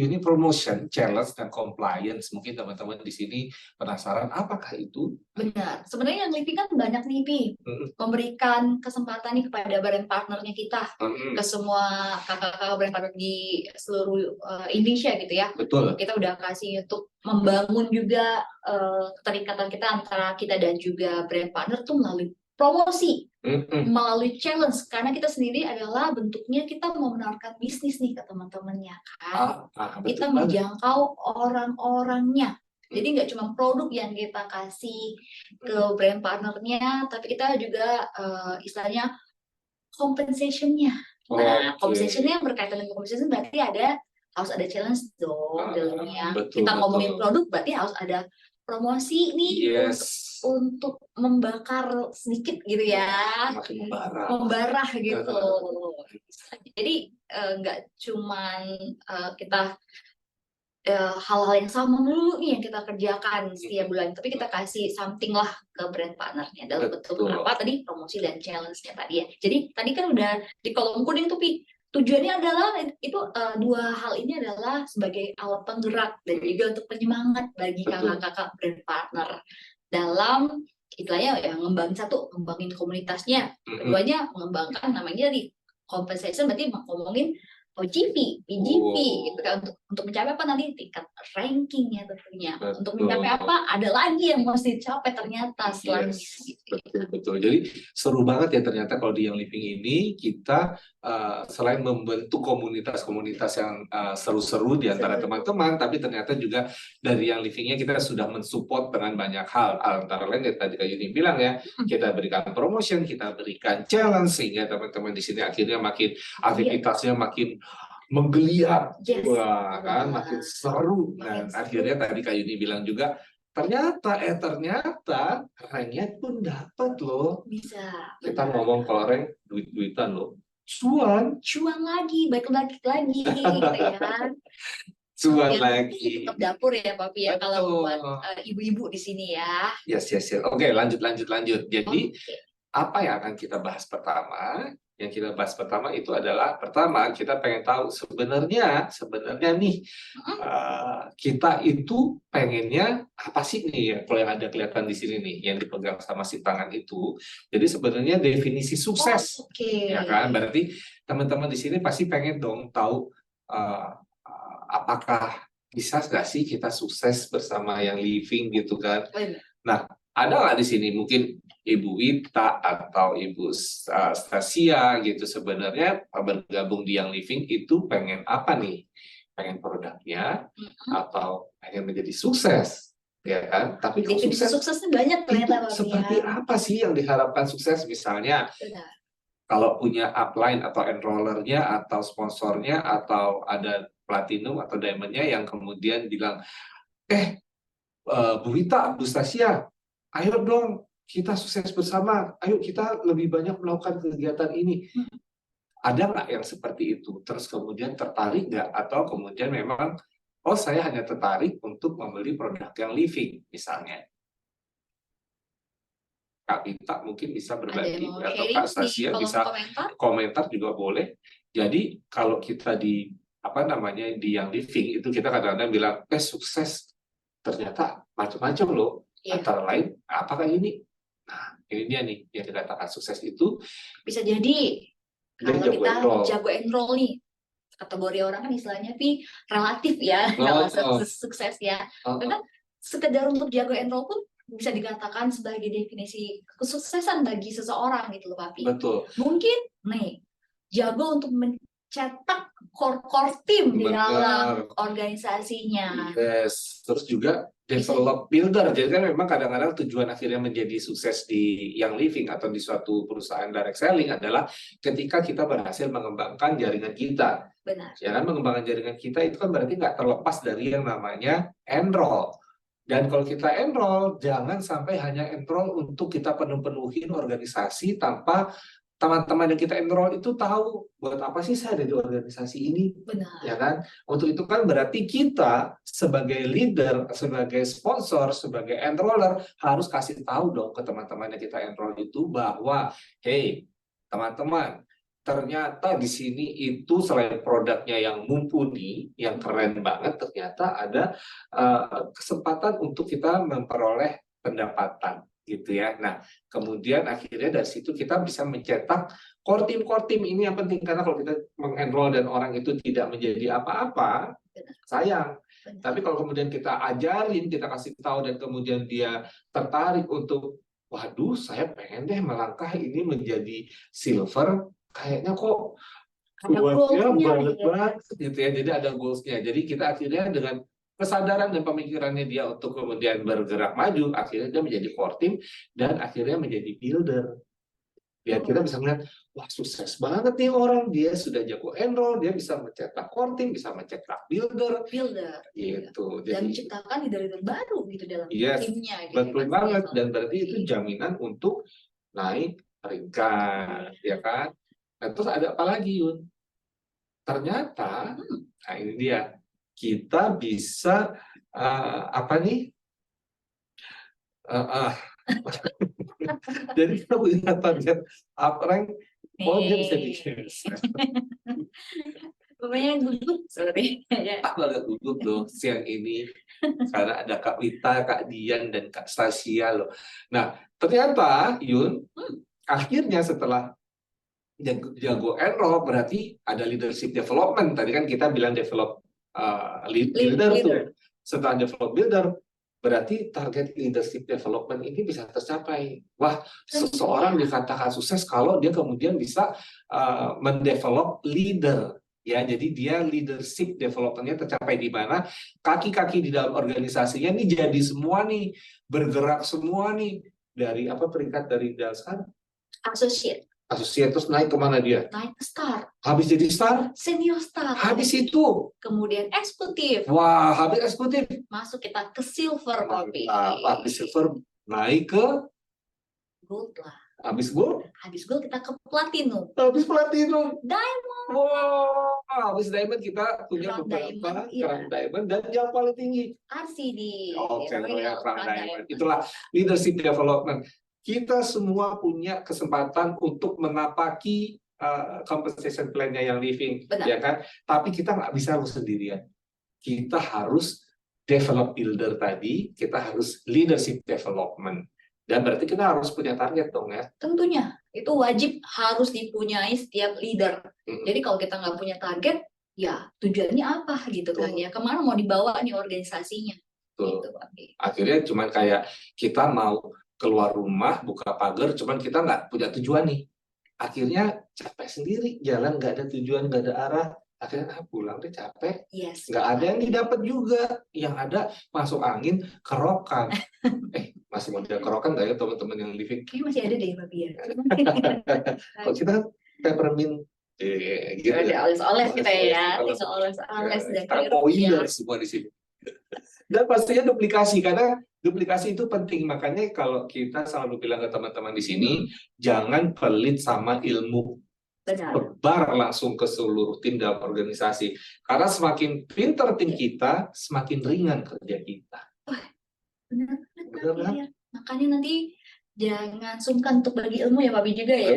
Ini promotion, challenge, dan compliance. Mungkin teman-teman di sini penasaran apakah itu? Benar. Sebenarnya yang Living kan banyak nih, Pi. Memberikan kesempatan nih kepada brand partnernya kita, ke semua kakak-kakak brand partner di seluruh Indonesia gitu ya. Betul. Kita udah kasih untuk membangun juga keterikatan kita antara kita dan juga brand partner tuh melalui promosi, melalui challenge, karena kita sendiri adalah bentuknya kita mau menawarkan bisnis nih ke teman-temannya kan. Kita menjangkau orang-orangnya. Jadi nggak cuma produk yang kita kasih ke brand partnernya, tapi kita juga istilahnya compensation-nya. Nah, compensation-nya berkaitan dengan compensation berarti harus ada challenge dong dalamnya. Kita ngomongin produk berarti harus ada promosi nih untuk membakar sedikit gitu ya, membarah gitu. Jadi nggak cuman kita hal-hal yang sama dulu nih yang kita kerjakan setiap bulan, tapi kita kasih something lah ke brand partnernya dalam bentuk apa tadi, promosi dan challenge-nya tadi ya. Jadi tadi kan udah di kolom kuning tuh, Pi. Tujuannya adalah itu dua hal ini adalah sebagai alat penggerak dan juga untuk penyemangat bagi kakak-kakak brand partner dalam istilahnya ya ngembangin komunitasnya. Keduanya mengembangkan namanya di compensation, berarti ngomongin OGP, PGP gitu kan, untuk mencapai apa nanti tingkat rankingnya tentunya. Untuk mencapai apa ada lagi yang mesti dicapai ternyata setelahnya. Betul. Jadi seru banget ya ternyata kalau di Young Living ini kita selain membentuk komunitas-komunitas yang seru-seru di antara teman-teman, tapi ternyata juga dari Young Living-nya kita sudah mensupport dengan banyak hal. Antara lain yang tadi Kak Yuni bilang ya, kita berikan promotion, kita berikan challenge sehingga teman-teman di sini akhirnya makin aktivitasnya makin menggeliat, kan makin seru. Dan akhirnya tadi Kak Yuni bilang juga ternyata ranknya pun dapat loh. Bisa. Kita ngomong kalau rank duit-duitan loh. Cuan lagi, baik lagi gitu ya. Cuan lagi. Tetap dapur ya, Papi ya, kalau buat ibu-ibu di sini ya. Yes. Oke, lanjut. Jadi apa yang akan kita bahas pertama? Yang kita bahas pertama itu adalah kita pengen tahu sebenarnya nih kita itu pengennya apa sih nih ya, kalau yang ada kelihatan di sini nih yang dipegang sama si tangan itu. Jadi sebenarnya definisi sukses, ya kan? Berarti teman-teman di sini pasti pengen dong tahu apakah bisa nggak sih kita sukses bersama Young Living gitu kan? Nah, ada nggak di sini mungkin Ibu Wita atau Ibu Stasia gitu sebenarnya bergabung di Young Living itu pengen apa nih? Pengen produknya atau pengen menjadi sukses, ya kan? Tapi kalau suksesnya banyak ternyata, Pak. Seperti apa sih yang diharapkan sukses? Misalnya kalau punya upline atau enrollernya atau sponsornya atau ada platinum atau diamondnya yang kemudian bilang, Bu Wita, Bu Stasia, ayo dong kita sukses bersama, ayo kita lebih banyak melakukan kegiatan ini. Ada nggak yang seperti itu? Terus kemudian tertarik nggak? Atau kemudian memang, saya hanya tertarik untuk membeli produk Young Living, misalnya. Kak Wita mungkin bisa berbagi, atau Kak Stasia bisa komentar juga boleh. Jadi kalau kita di Young Living itu kita kadang-kadang bilang, sukses ternyata macam-macam loh. Antara lain, apakah ini? Nah, ini dia nih yang dikatakan sukses itu. Bisa jadi kalau kita jago enroll nih, kategori orang kan istilahnya relatif ya, sukses ya. Karena sekedar untuk jago enroll pun bisa dikatakan sebagai definisi kesuksesan bagi seseorang gitu loh, Papi. Betul. Mungkin nih jago untuk mencetak core team di dalam organisasinya. Yes. Terus juga develop builder. Jadi kan memang kadang-kadang tujuan akhirnya menjadi sukses di Young Living atau di suatu perusahaan direct selling adalah ketika kita berhasil mengembangkan jaringan kita. Benar. Ya kan, mengembangkan jaringan kita itu kan berarti nggak terlepas dari yang namanya enroll. Dan kalau kita enroll, jangan sampai hanya enroll untuk kita penuhin organisasi tanpa teman-teman yang kita enroll itu tahu buat apa sih saya ada di organisasi ini. Benar. Ya kan? Untuk itu kan berarti kita sebagai leader, sebagai sponsor, sebagai enroller harus kasih tahu dong ke teman-teman yang kita enroll itu bahwa, hey teman-teman, ternyata di sini itu selain produknya yang mumpuni, yang keren banget, ternyata ada kesempatan untuk kita memperoleh pendapatan gitu ya. Nah, kemudian akhirnya dari situ kita bisa mencetak core team ini yang penting, karena kalau kita mengenroll dan orang itu tidak menjadi apa-apa, sayang. Tapi kalau kemudian kita ajarin, kita kasih tahu dan kemudian dia tertarik untuk, waduh, saya pengen deh melangkah ini menjadi silver, kayaknya kok Ada kuatnya goalsnya banget ya. banget gitu ya. Jadi ada goalsnya. Jadi kita akhirnya dengan kesadaran dan pemikirannya dia untuk kemudian bergerak maju, akhirnya dia menjadi core team dan akhirnya menjadi builder. Ya kita bisa melihat, wah sukses banget nih orang, dia sudah jago enroll, dia bisa mencetak core team, bisa mencetak builder, gitu. Dan Jadi menciptakan leader-leader baru gitu dalam yes, timnya gitu. betul banget, dan berarti itu jaminan untuk naik peringkat, ya kan? Nah, terus ada apa lagi, Yun? Ternyata, nah ini dia, kita bisa apa nih? Jadi kita punya target uprank, oh dia bisa bikin. Pokoknya gugup, sorry. Aku agak gugup loh siang ini karena ada Kak Wita, Kak Dian, dan Kak Stasia loh. Nah, ternyata Yun, akhirnya setelah jago enroll berarti ada leadership development. Tadi kan kita bilang develop leader tuh. Setelah develop builder, berarti target leadership development ini bisa tercapai. Wah, seseorang dikatakan sukses kalau dia kemudian bisa mendevelop leader. Ya, jadi dia leadership development-nya tercapai di mana kaki-kaki di dalam organisasinya ini jadi semua nih, bergerak semua nih dari apa peringkat dari dasar Associate terus naik kemana dia? naik ke star. Habis jadi star, Senior star. habis itu kemudian eksekutif. Wah, habis eksekutif Masuk kita ke silver, Papi. habis silver naik ke gold lah. habis gold kita ke platinum. habis platinum, Diamond. wow, habis diamond kita punya Crown beberapa Diamond, iya. crown diamond dan yang paling tinggi RCD. oke, Royal crown Crown diamond. Itulah leadership development. Kita semua punya kesempatan untuk menapaki compensation plan-nya yang living, Benar. ya kan? Tapi kita nggak bisa harus sendirian. Kita harus develop builder tadi, kita harus leadership development. Dan berarti kita harus punya target dong ya. Tentunya, itu wajib harus dipunyai setiap leader. Jadi kalau kita nggak punya target, ya tujuannya apa gitu kan ya? Kemana mau dibawa nih organisasinya? Gitu, akhirnya cuman kayak kita mau keluar rumah, buka pagar, cuman kita nggak punya tujuan nih. Akhirnya capek sendiri, jalan nggak ada tujuan, nggak ada arah. Akhirnya pulang deh capek, nggak ada yang didapat juga. Yang ada masuk angin, kerokan. Masih model kerokan nggak ya teman-teman yang living? Kayaknya masih ada deh, Mbak Bia. Kalau kita kan peppermint, gitu. Ada oles-oles kita ya, oles-oles dan pointer semua di sini. Dan pastinya duplikasi, karena duplikasi itu penting. Makanya kalau kita selalu bilang ke teman-teman di sini, jangan pelit sama ilmu. Sebar langsung ke seluruh tim dalam organisasi. Karena semakin pinter tim kita, semakin ringan kerja kita. Benar kan? Makanya nanti jangan sungkan untuk bagi ilmu ya, Pak Bi juga ya.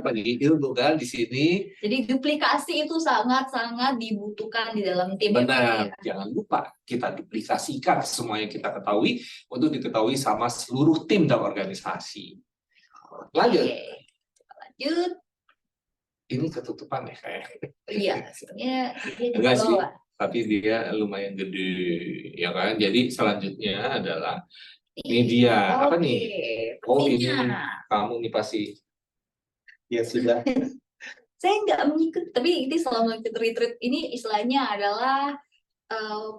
Bagi ilmu kan di sini. Jadi duplikasi itu sangat-sangat dibutuhkan di dalam tim. Benar. Ya, jangan lupa kita duplikasikan semua yang kita ketahui untuk diketahui sama seluruh tim dalam organisasi. Lanjut. Ini ketutupan ya kayak. Iya, sebenarnya dia enggak sih, tapi dia lumayan gede, ya kan? Jadi selanjutnya adalah media. Apa nih? Oh, ini kamu nih pasti. Ya sudah. Saya nggak mengikut, tapi ini selama ikut retreat ini istilahnya adalah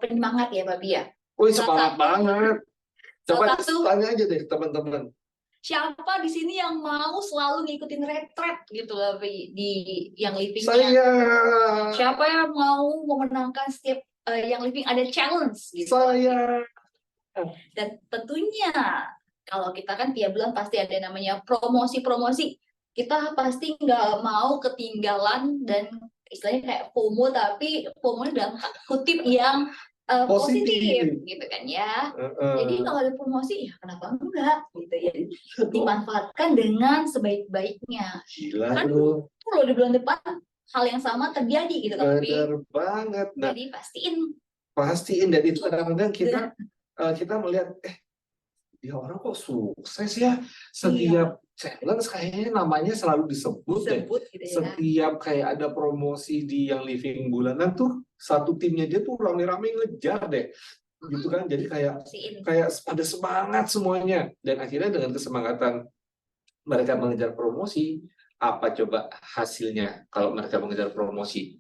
penyemangat ya, Mbak Bia. Wih, semangat banget. Coba tanya aja deh teman-teman. Siapa di sini yang mau selalu ngikutin retret gitu loh di yang livingnya? Saya. Siapa yang mau memenangkan setiap yang living ada challenge gitu? Saya. Dan tentunya kalau kita kan tiap bulan pasti ada namanya promosi-promosi. Kita pasti nggak mau ketinggalan dan istilahnya kayak FOMO, tapi FOMO dalam kutip yang positif gitu kan ya. Jadi kalau ada promosi ya kenapa enggak gitu ya, dimanfaatkan dengan sebaik-baiknya. Gila Kan tuh. kalau di bulan depan hal yang sama terjadi gitu kan. Bener banget. Nah, Jadi pastiin dan itu kadang-kadang kita melihat dia orang kok sukses ya, setiap challenge kayaknya namanya selalu disebut deh. gitu ya. Setiap kayak ada promosi di yang living bulanan tuh satu timnya dia tuh rame-rame ngejar deh gitu kan. Jadi kayak ada semangat semuanya, dan akhirnya dengan kesemangatan mereka mengejar promosi, apa coba hasilnya kalau mereka mengejar promosi?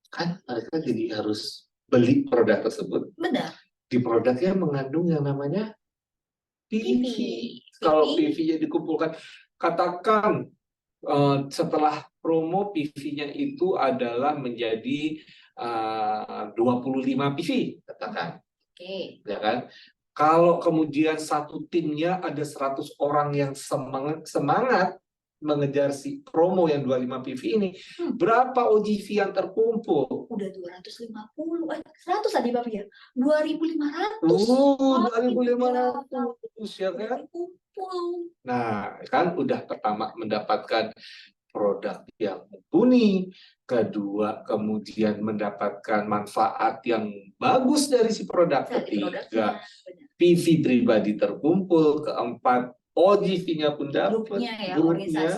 Kan mereka jadi harus beli produk tersebut. Benar. Di produknya mengandung yang namanya PV. Kalau PV-nya dikumpulkan, katakan setelah promo PV-nya itu adalah menjadi 25 PV, katakan. Ya kan? Kalau kemudian satu timnya ada 100 orang yang semangat mengejar si promo yang 25 PV ini, berapa OGV yang terkumpul? Udah 250, 100 tadi Bapak ya? 2.500. 2.500 ya kan? Nah, kan udah pertama mendapatkan produk yang mumpuni, kedua kemudian mendapatkan manfaat yang bagus dari si produk, ketiga PV pribadi terkumpul, keempat OGV-nya pun dapat, grupnya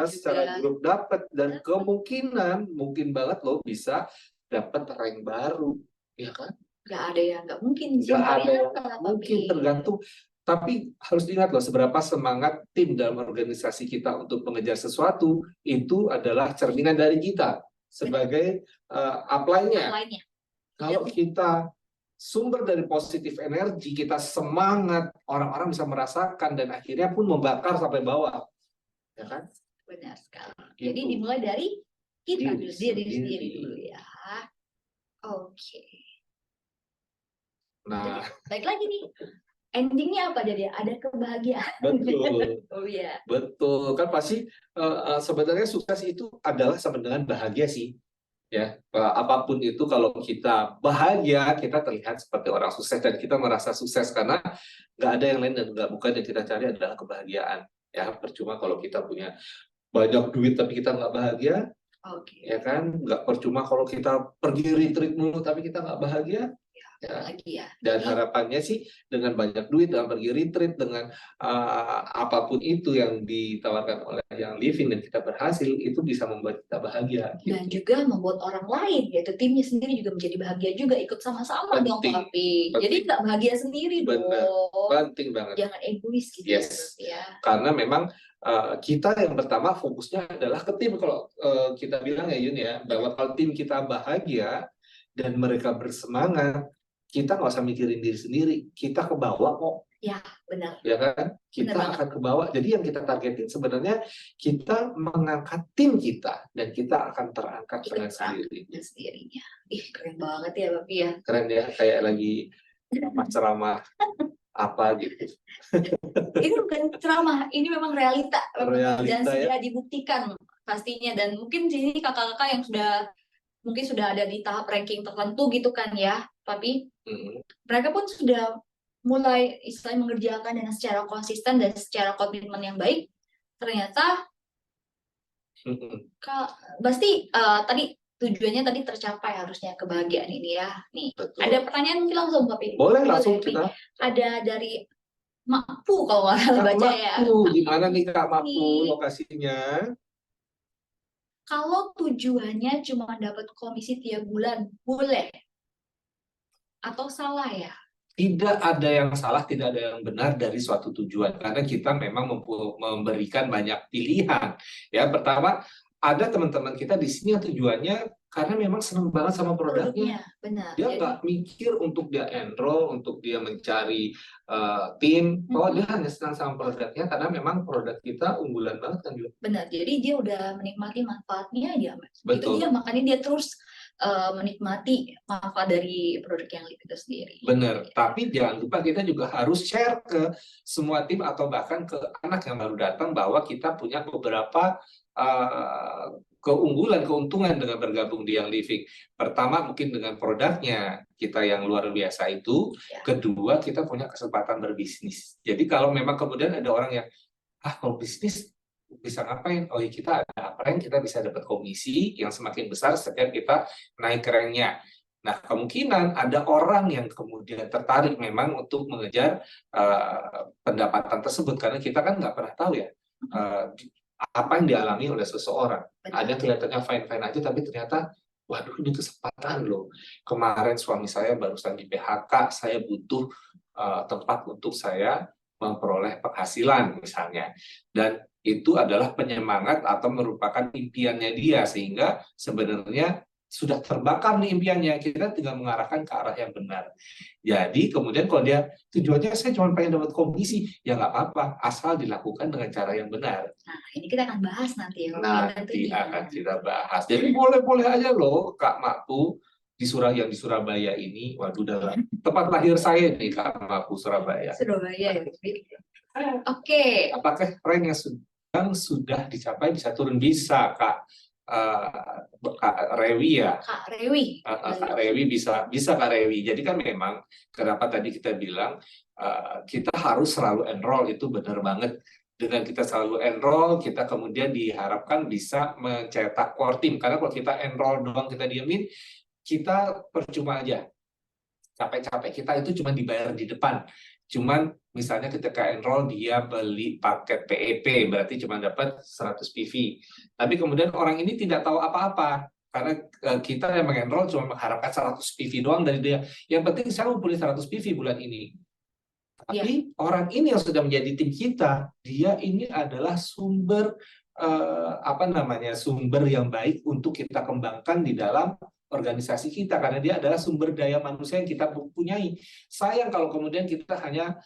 secara grup dapat, dan kemungkinan mungkin banget lo bisa dapat rank baru, ya kan? Nggak ada yang nggak mungkin. Nggak ada yang mungkin, tergantung. Tapi harus diingat loh, seberapa semangat tim dalam organisasi kita untuk mengejar sesuatu, itu adalah cerminan dari kita sebagai upline-nya. Kalau kita sumber dari positif energi, kita semangat, orang-orang bisa merasakan dan akhirnya pun membakar sampai bawah, ya kan? Benar sekali. Gitu. Jadi dimulai dari kita diri sendiri dulu ya. Oke. Nah, jadi, baik lagi nih. Endingnya apa jadi? Ada kebahagiaan. Betul. Oh iya. Betul. Kan pasti sebenarnya sukses itu adalah sama dengan bahagia sih. Ya, apapun itu kalau kita bahagia, kita terlihat seperti orang sukses dan kita merasa sukses karena nggak ada yang lain dan nggak bukan yang kita cari adalah kebahagiaan. Ya, percuma kalau kita punya banyak duit tapi kita nggak bahagia, ya kan? Nggak percuma kalau kita pergi retreat mulu tapi kita nggak bahagia. Ya. Dan harapannya sih dengan banyak duit, dengan pergi retreat, dengan apapun itu yang ditawarkan oleh yang living dan kita berhasil, itu bisa membuat kita bahagia. Dan juga membuat orang lain, yaitu timnya sendiri juga menjadi bahagia juga, ikut sama-sama dong tapi. Jadi nggak bahagia sendiri dong. Penting banget. Jangan egois gitu ya. Karena memang kita yang pertama fokusnya adalah ke tim. Kalau kita bilang ya Yun ya, bahwa kalau tim kita bahagia dan mereka bersemangat, kita nggak usah mikirin diri sendiri, kita ke bawah kok. Ya, benar. Ya kan? Kita akan ke bawah. Jadi yang kita targetin sebenarnya kita mengangkat tim kita dan kita akan terangkat dengan sendirinya. Ih, keren banget ya, Bapak ya. Keren ya, kayak lagi ceramah apa gitu. Ini bukan ceramah, ini memang realita dan sudah ya? dibuktikan pastinya, dan mungkin di sini kakak-kakak yang mungkin sudah ada di tahap ranking tertentu gitu kan ya, tapi mereka pun sudah mulai istilahnya mengerjakan dengan secara konsisten dan secara komitmen yang baik. Ternyata pasti tadi tujuannya tadi tercapai, harusnya kebahagiaan ini ya. Nih, ada pertanyaan mungkin langsung Bapak. Boleh langsung kita. Ada dari Makpu kalau nggak baca ya. Di mana nih Kak Makpu lokasinya? Kalau tujuannya cuma dapat komisi tiap bulan, boleh? Atau salah ya? Tidak ada yang salah, tidak ada yang benar dari suatu tujuan. Karena kita memang memberikan banyak pilihan. Ya, pertama, ada teman-teman kita di sini yang tujuannya karena memang senang banget sama produknya. Benar. Dia nggak mikir untuk dia enroll, untuk dia mencari tim. Dia hanya senang sama produknya karena memang produk kita unggulan banget kan juga. Benar. Jadi dia udah menikmati manfaatnya dia. Betul. Itu dia, makanya dia terus menikmati manfaat dari produk yang Live itu sendiri. Benar. Tapi jangan lupa kita juga harus share ke semua tim atau bahkan ke anak yang baru datang bahwa kita punya beberapa keunggulan, keuntungan dengan bergabung di Young Living. Pertama mungkin dengan produknya kita yang luar biasa itu. Kedua, kita punya kesempatan berbisnis. Jadi kalau memang kemudian ada orang yang, kalau bisnis bisa ngapain? Oh ya, kita ada apa yang kita bisa dapat komisi yang semakin besar setiap kita naik ranknya. Nah, kemungkinan ada orang yang kemudian tertarik memang untuk mengejar pendapatan tersebut, karena kita kan nggak pernah tahu ya apa yang dialami oleh seseorang. Ada kelihatannya fine-fine aja, tapi ternyata, waduh, ini kesempatan loh. Kemarin suami saya barusan di PHK, saya butuh tempat untuk saya memperoleh penghasilan misalnya. Dan itu adalah penyemangat atau merupakan impiannya dia, sehingga sebenarnya sudah terbakar nih impiannya, kita tinggal mengarahkan ke arah yang benar. Jadi kemudian kalau dia tujuannya saya cuma pengen dapat komisi, ya nggak apa-apa, asal dilakukan dengan cara yang benar. Nah, ini kita akan bahas nanti ya. Nanti akan kita bahas. Jadi boleh-boleh aja loh Kak Makpu di Surabaya ini. Waduh, dalam tempat lahir saya nih Kak Makpu, Surabaya. Surabaya ya. Oke. Apakah rank yang sudah dicapai bisa turun? Bisa Kak. Kak Rewi ya. Kak Rewi. Kak Rewi bisa Kak Rewi. Jadi kan memang kenapa tadi kita bilang kita harus selalu enroll, itu benar banget. Dengan kita selalu enroll, kita kemudian diharapkan bisa mencetak core team. Karena kalau kita enroll doang, kita diemin, kita percuma aja. Capek-capek kita itu cuma dibayar di depan. Cuman misalnya ketika enroll dia beli paket PEP, berarti cuma dapat 100 PV. Tapi kemudian orang ini tidak tahu apa-apa. Karena kita yang mengenroll cuma mengharapkan 100 PV doang dari dia. Yang penting saya ngumpulin 100 PV bulan ini. Tapi orang ini yang sudah menjadi tim kita, dia ini adalah sumber sumber yang baik untuk kita kembangkan di dalam organisasi kita, karena dia adalah sumber daya manusia yang kita punyai. Sayang kalau kemudian kita hanya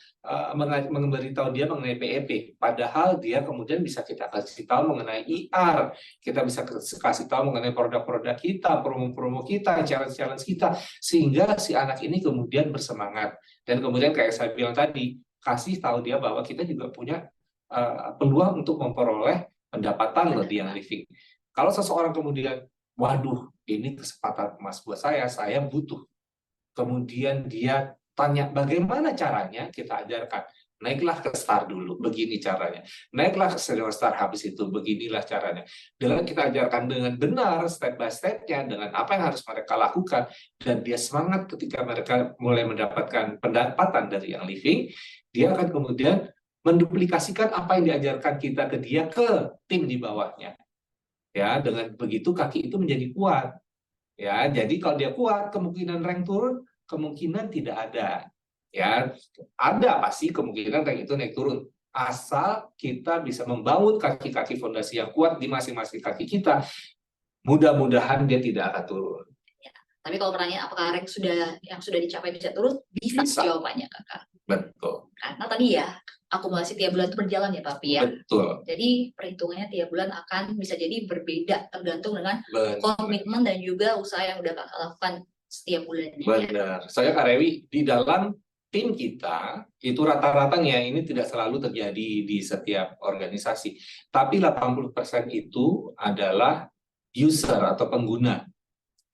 memberitahu dia mengenai PEP, padahal dia kemudian bisa kita kasih tahu mengenai IR, kita bisa kasih tahu mengenai produk-produk kita, promo-promo kita, challenge-challenge kita, sehingga si anak ini kemudian bersemangat. Dan kemudian kayak saya bilang tadi, kasih tahu dia bahwa kita juga punya peluang untuk memperoleh pendapatan loh di Young Living. Kalau seseorang kemudian, waduh, ini kesempatan emas buat saya butuh. Kemudian dia tanya bagaimana caranya, kita ajarkan. Naiklah ke Star dulu, begini caranya. Naiklah ke Senior Star, habis itu beginilah caranya. Dengan kita ajarkan dengan benar, step by step-nya, dengan apa yang harus mereka lakukan, dan dia semangat ketika mereka mulai mendapatkan pendapatan dari Young Living, dia akan kemudian menduplikasikan apa yang diajarkan kita ke dia, ke tim di bawahnya. Ya, dengan begitu kaki itu menjadi kuat. Ya, jadi kalau dia kuat, kemungkinan rank turun, kemungkinan tidak ada. Ya, ada pasti kemungkinan rank itu naik turun. Asal kita bisa membangun kaki-kaki fondasi yang kuat di masing-masing kaki kita, mudah-mudahan dia tidak akan turun. Ya, tapi kalau pertanyaan apakah rank yang sudah dicapai bisa turun, bisa. Jawabannya Kakak. Betul. Karena tadi ya, akumulasi tiap bulan itu berjalan ya Papi ya. Betul. Jadi perhitungannya tiap bulan akan bisa jadi berbeda tergantung dengan komitmen dan juga usaha yang udah Kakak lakukan setiap bulannya. Benar. Saya Kak Rewi, di dalam tim kita itu rata-ratanya ini tidak selalu terjadi di setiap organisasi. Tapi 80% itu adalah user atau pengguna.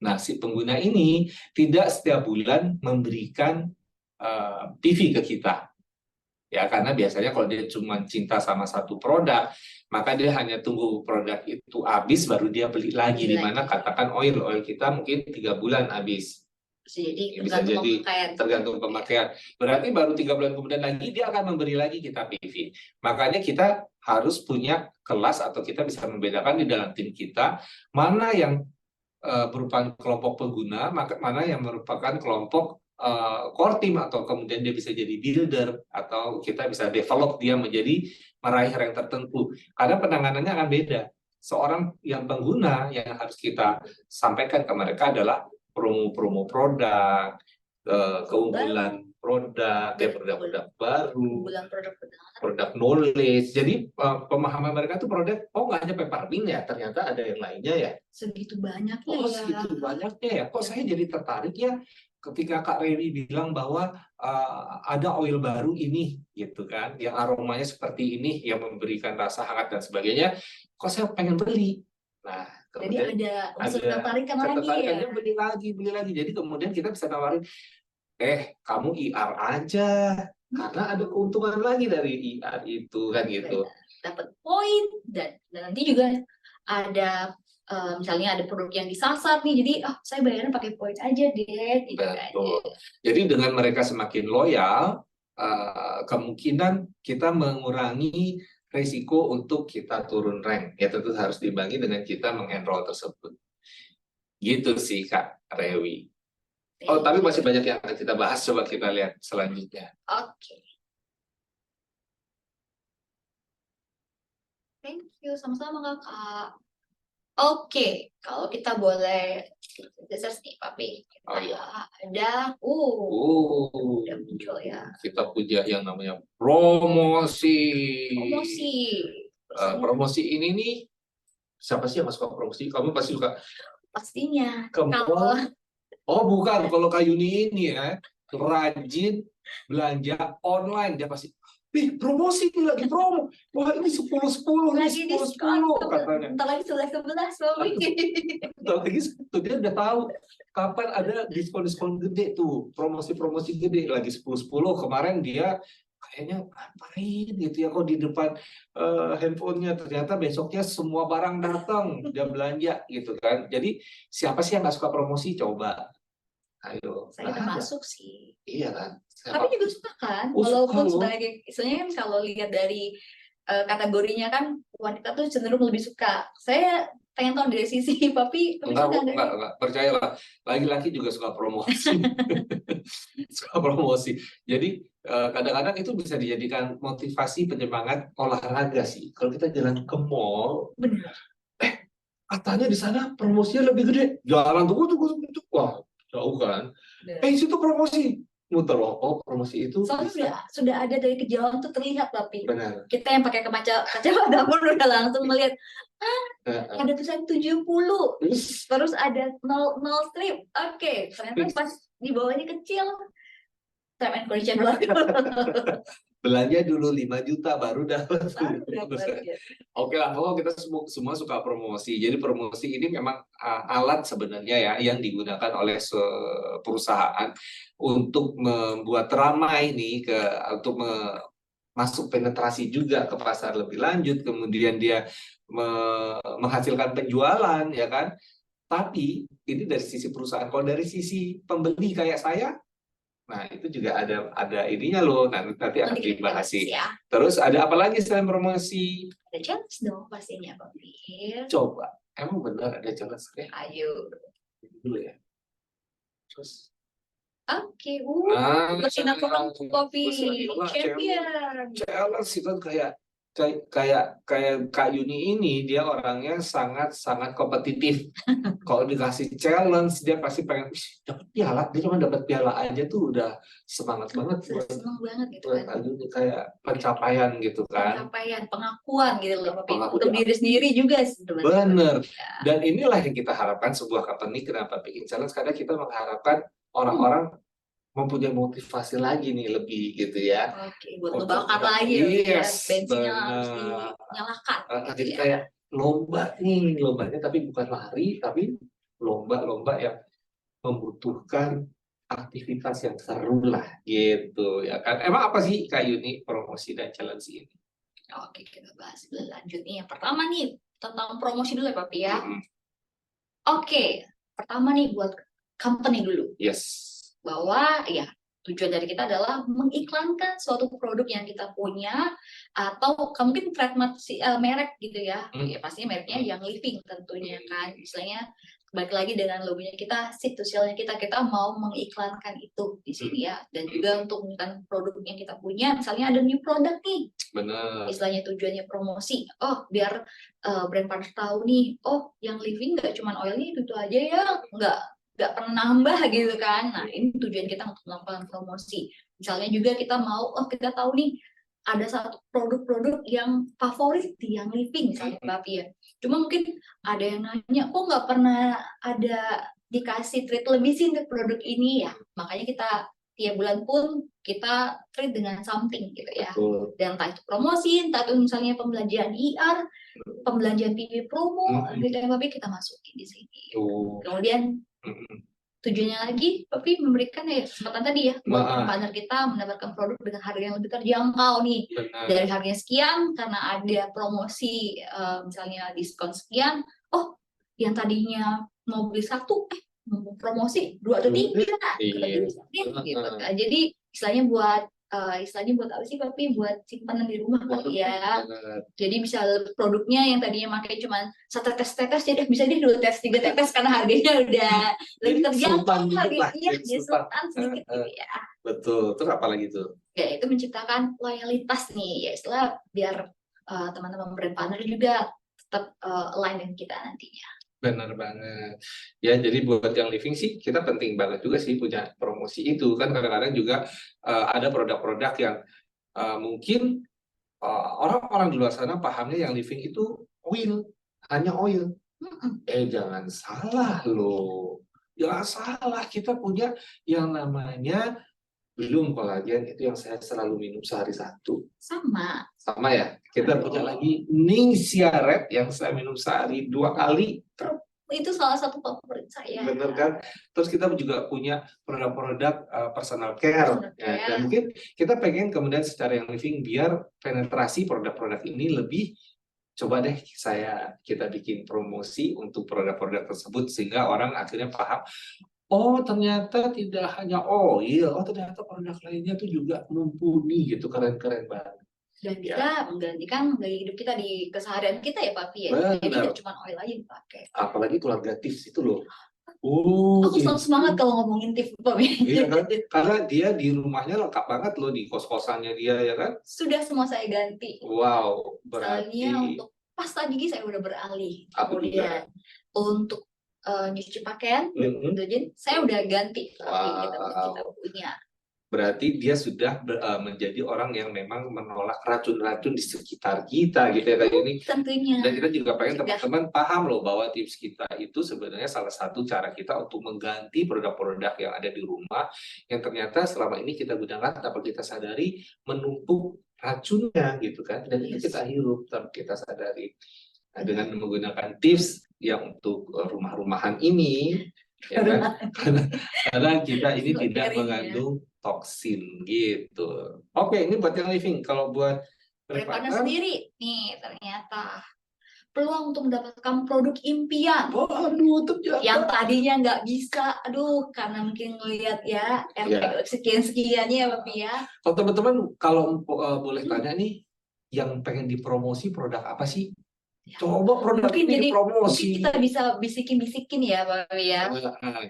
Nah, si pengguna ini tidak setiap bulan memberikan PV ke kita. Ya, karena biasanya kalau dia cuma cinta sama satu produk, maka dia hanya tunggu produk itu habis baru dia beli lagi. Di mana katakan oil kita mungkin 3 bulan habis. Bisa jadi tergantung pemakaian. Berarti baru 3 bulan kemudian lagi dia akan memberi lagi kita PV. Makanya kita harus punya kelas atau kita bisa membedakan di dalam tim kita mana yang merupakan kelompok pengguna, mana yang merupakan kelompok core team, atau kemudian dia bisa jadi builder, atau kita bisa develop dia menjadi meraih rank tertentu. Karena penanganannya akan beda. Seorang yang pengguna yang harus kita sampaikan ke mereka adalah promo-promo produk, keunggulan produk, produk baru, produk knowledge. Jadi pemahaman mereka tuh produk, nggak hanya peppermint ya, ternyata ada yang lainnya ya. Segitu banyaknya segitu banyaknya ya. Kok saya jadi tertarik ya ketika Kak Rewi bilang bahwa ada oil baru ini, gitu kan, yang aromanya seperti ini, yang memberikan rasa hangat dan sebagainya, kok saya pengen beli. Nah, Jadi Kemudian ada unsur ada ketertarikan lagi ya. ketertarikannya, beli lagi. Jadi kemudian kita bisa nawarin, kamu IR aja, karena ada keuntungan lagi dari IR itu kan gitu. Dapat poin dan nanti juga ada misalnya ada produk yang disasar nih, jadi saya bayarnya pakai poin aja deh gitu kan. Betul. Jadi dengan mereka semakin loyal, kemungkinan kita mengurangi risiko untuk kita turun rank. Ya tentu harus diimbangi dengan kita mengenroll tersebut. Gitu sih Kak Rewi. Oh, tapi masih banyak yang akan kita bahas. Coba kita lihat selanjutnya. Oke. Thank you, sama-sama Kakak. Oke, kalau kita boleh research nih, Papi. Ada udah muncul ya. Kita punya yang namanya promosi. Promosi ini nih, siapa sih yang masuk ke promosi? Kamu pasti suka. Pastinya. Oh bukan, kalau Kak Yuni ini ya, rajin belanja online, dia pasti, promosi ini lagi promo, wah ini 10-10 nih, 10-10 katanya. Bentar lagi 11-11, Bentar lagi dia udah tahu kapan ada diskon-diskon gede tuh, promosi-promosi gede, lagi 10-10, kemarin dia kayaknya ngapain gitu ya, kok di depan handphonenya, ternyata besoknya semua barang datang, dia belanja gitu kan. Jadi siapa sih yang nggak suka promosi? Coba, ayo. Saya termasuk sih. Iya kan. Tapi juga suka kan, walaupun sebagai, istilahnya kan kalau lihat dari kategorinya kan wanita tuh cenderung lebih suka. Saya pengen tahu dari sisi Papi. Enggak, percayalah, laki-laki juga suka promosi. Suka promosi. Jadi kadang-kadang itu bisa dijadikan motivasi penyemangat olahraga sih. Kalau kita jalan ke mall, benar. Katanya di sana promosinya lebih gede. Jalan tuh, wah jauh kan. Situ promosi. Muter loh, promosi itu. Soalnya sudah ada dari kejauhan tuh terlihat, Papi. Benar. Kita yang pakai kacamata pun udah langsung melihat, ada tulisan 70, terus ada 0 strip. Oke, ternyata pas di bawahnya kecil. Time and condition Belanja dulu 5 juta baru dapat. Oke lah, kalau kita semua suka promosi. Jadi promosi ini memang alat sebenarnya ya yang digunakan oleh perusahaan untuk membuat ramai nih untuk masuk penetrasi juga ke pasar lebih lanjut, kemudian dia menghasilkan penjualan ya kan. Tapi ini dari sisi perusahaan. Kalau dari sisi pembeli kayak saya, nah itu juga ada ininya loh, nanti akan dibahas sih. Ya. Terus ada apa lagi selain promosi? Ada challenge dong pastinya, Papi. Coba, emang benar ada challenge? Ayo dulu ya. Terus oke, bersinar kurang Papi. Champion. Challenge itu kayak Kak Yuni ini, dia orangnya sangat kompetitif. Kalau dikasih challenge dia pasti pengen dapat piala. Dia cuma dapat piala aja tuh udah semangat banget. Senang banget gitu kan. Kak Yuni kayak pencapaian gitu kan. Pencapaian, pengakuan gitu loh, Papi. Untuk diri sendiri juga sebenarnya. Bener. Dan inilah yang kita harapkan sebuah company kenapa bikin challenge, karena kita mengharapkan orang-orang mempunyai motivasi lagi nih lebih gitu ya. Oke, buat ngebakar lagi ya, bensinnya harus dinyalakan. Jadi kayak lomba nih, lombanya tapi bukan lari, tapi lomba yang membutuhkan aktivitas yang seru lah gitu ya kan. Emang apa sih Kak Yuni promosi dan challenge ini? Oke, kita bahas lanjut nih. Yang pertama nih tentang promosi dulu ya Papi ya. Oke, pertama nih buat company dulu. Yes. Bahwa ya tujuan dari kita adalah mengiklankan suatu produk yang kita punya, atau mungkin trademark merek gitu ya. Ya pastinya mereknya yang living tentunya kan. Misalnya balik lagi dengan logonya kita, situs sosialnya kita mau mengiklankan itu di sini ya. Dan juga untuk mengiklankan produk yang kita punya, misalnya ada new product nih. Benar. Istilahnya tujuannya promosi. Oh, biar brand partner tahu nih, oh yang living nggak cuma oilnya itu aja ya, nggak pernah nambah gitu kan. Nah ini tujuan kita untuk melakukan promosi. Misalnya juga kita mau, kita tahu nih ada satu produk-produk yang favorit di yang living misalnya Papi ya. Cuma mungkin ada yang nanya, kok nggak pernah ada dikasih treat lebih sih untuk produk ini ya. Makanya kita tiap bulan pun kita treat dengan something gitu ya. Betul. Dan entah itu promosi, entah itu misalnya pembelanjaan IR, pembelanjaan PB promo, gitu ya, tapi kita masukin di sini. Kemudian tujuannya lagi, tapi memberikan ya kesempatan tadi ya buat partner kita mendapatkan produk dengan harga yang lebih terjangkau nih. Benar. Dari harganya sekian, karena ada promosi misalnya diskon sekian, oh yang tadinya mau beli satu, mau promosi 2 atau 3 gitu kan. Jadi istilahnya buat apa sih, tapi buat simpanan di rumah kali ya. Jadi bisa produknya yang tadinya pakai cuma 1 tetes, jadi bisa dia 2 tes, 3 tetes karena harganya udah lebih terjangkau harganya, dia sultan sedikit gitu ya. Betul. Terus apa lagi tuh? Ya itu menciptakan loyalitas nih, ya istilah biar teman-teman brand partner juga tetap align dengan kita nantinya. Benar banget. Ya, jadi buat yang living sih kita penting banget juga sih punya promosi itu. Kan kadang-kadang juga ada produk-produk yang mungkin orang-orang di luar sana pahamnya yang living itu oil, hanya oil. Jangan salah loh. Jangan salah, kita punya yang namanya belum kolagen, itu yang saya selalu minum sehari 1. Sama ya. Kita punya lagi Ningxia Red yang saya minum sehari 2 kali. Itu salah satu favorit saya. Bener kan? Terus kita juga punya produk-produk personal care. Ya. Dan mungkin kita pengen kemudian secara yang living biar penetrasi produk-produk ini lebih, coba deh kita bikin promosi untuk produk-produk tersebut sehingga orang akhirnya paham, oh ternyata tidak hanya oil, oh ternyata produk lainnya tuh juga mumpuni gitu, keren-keren banget. Dan bisa menggantikan gaya hidup kita di keseharian kita ya Papi ya. Jadi tidak cuma oil aja dipakai. Apalagi keluarga tips itu loh. Aku selalu semangat kalau ngomongin tips Papi. Iya kan? Karena dia di rumahnya lengkap banget loh, di kos-kosannya dia ya kan. Sudah semua saya ganti. Wow, berarti. Misalnya untuk pasta gigi saya udah beralih. Kemudian untuk nyuci pakaian, deterjen saya udah ganti. Kita punya. Berarti dia sudah menjadi orang yang memang menolak racun-racun di sekitar kita gitu ya kayak ini. Tentunya. Dan kita juga pengen teman-teman paham loh bahwa tips kita itu sebenarnya salah satu cara kita untuk mengganti produk-produk yang ada di rumah yang ternyata selama ini kita gunakan tanpa kita sadari menumpuk racunnya gitu kan. Dan itu kita hirup tanpa kita sadari. Nah, dengan menggunakan tips yang untuk rumah-rumahan ini, ya kan? karena kita ini tidak mengandung toksin gitu. Oke, ini buat yang living. Kalau buat partner sendiri nih ternyata peluang untuk mendapatkan produk impian. Yang tadinya nggak bisa, karena mungkin ngelihat ya efek sekian-sekiannya ya Bapak ya. Kalau teman-teman kalau boleh tanya nih, yang pengen dipromosi produk apa sih? Coba produk ini dipromosi. Mungkin kita bisa bisikin ya Bapak ya.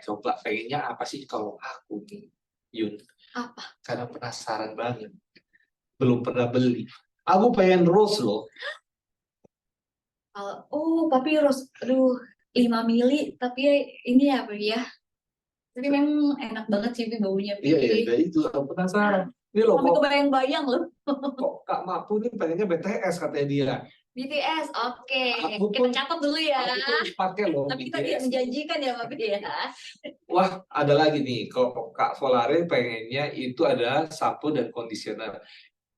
Coba pengennya apa sih kalau aku nih, Yun? Apa? Karena penasaran banget. Belum pernah beli. Aku pengen rose loh. Tapi rose, 5 mili, tapi ini apa ya? Tapi memang enak banget sih baunya. Iya, itu aku penasaran. Ini loh, kok kebayang-bayang loh. Kok Kak Mapu nih pengennya BTS katanya dia. BTS, oke. Kita catat dulu ya. Pakai loh. Tapi kita tidak menjanjikan ya Bapak ya. Wah, ada lagi nih. Kalau Kak Volare pengennya itu ada sampo dan conditioner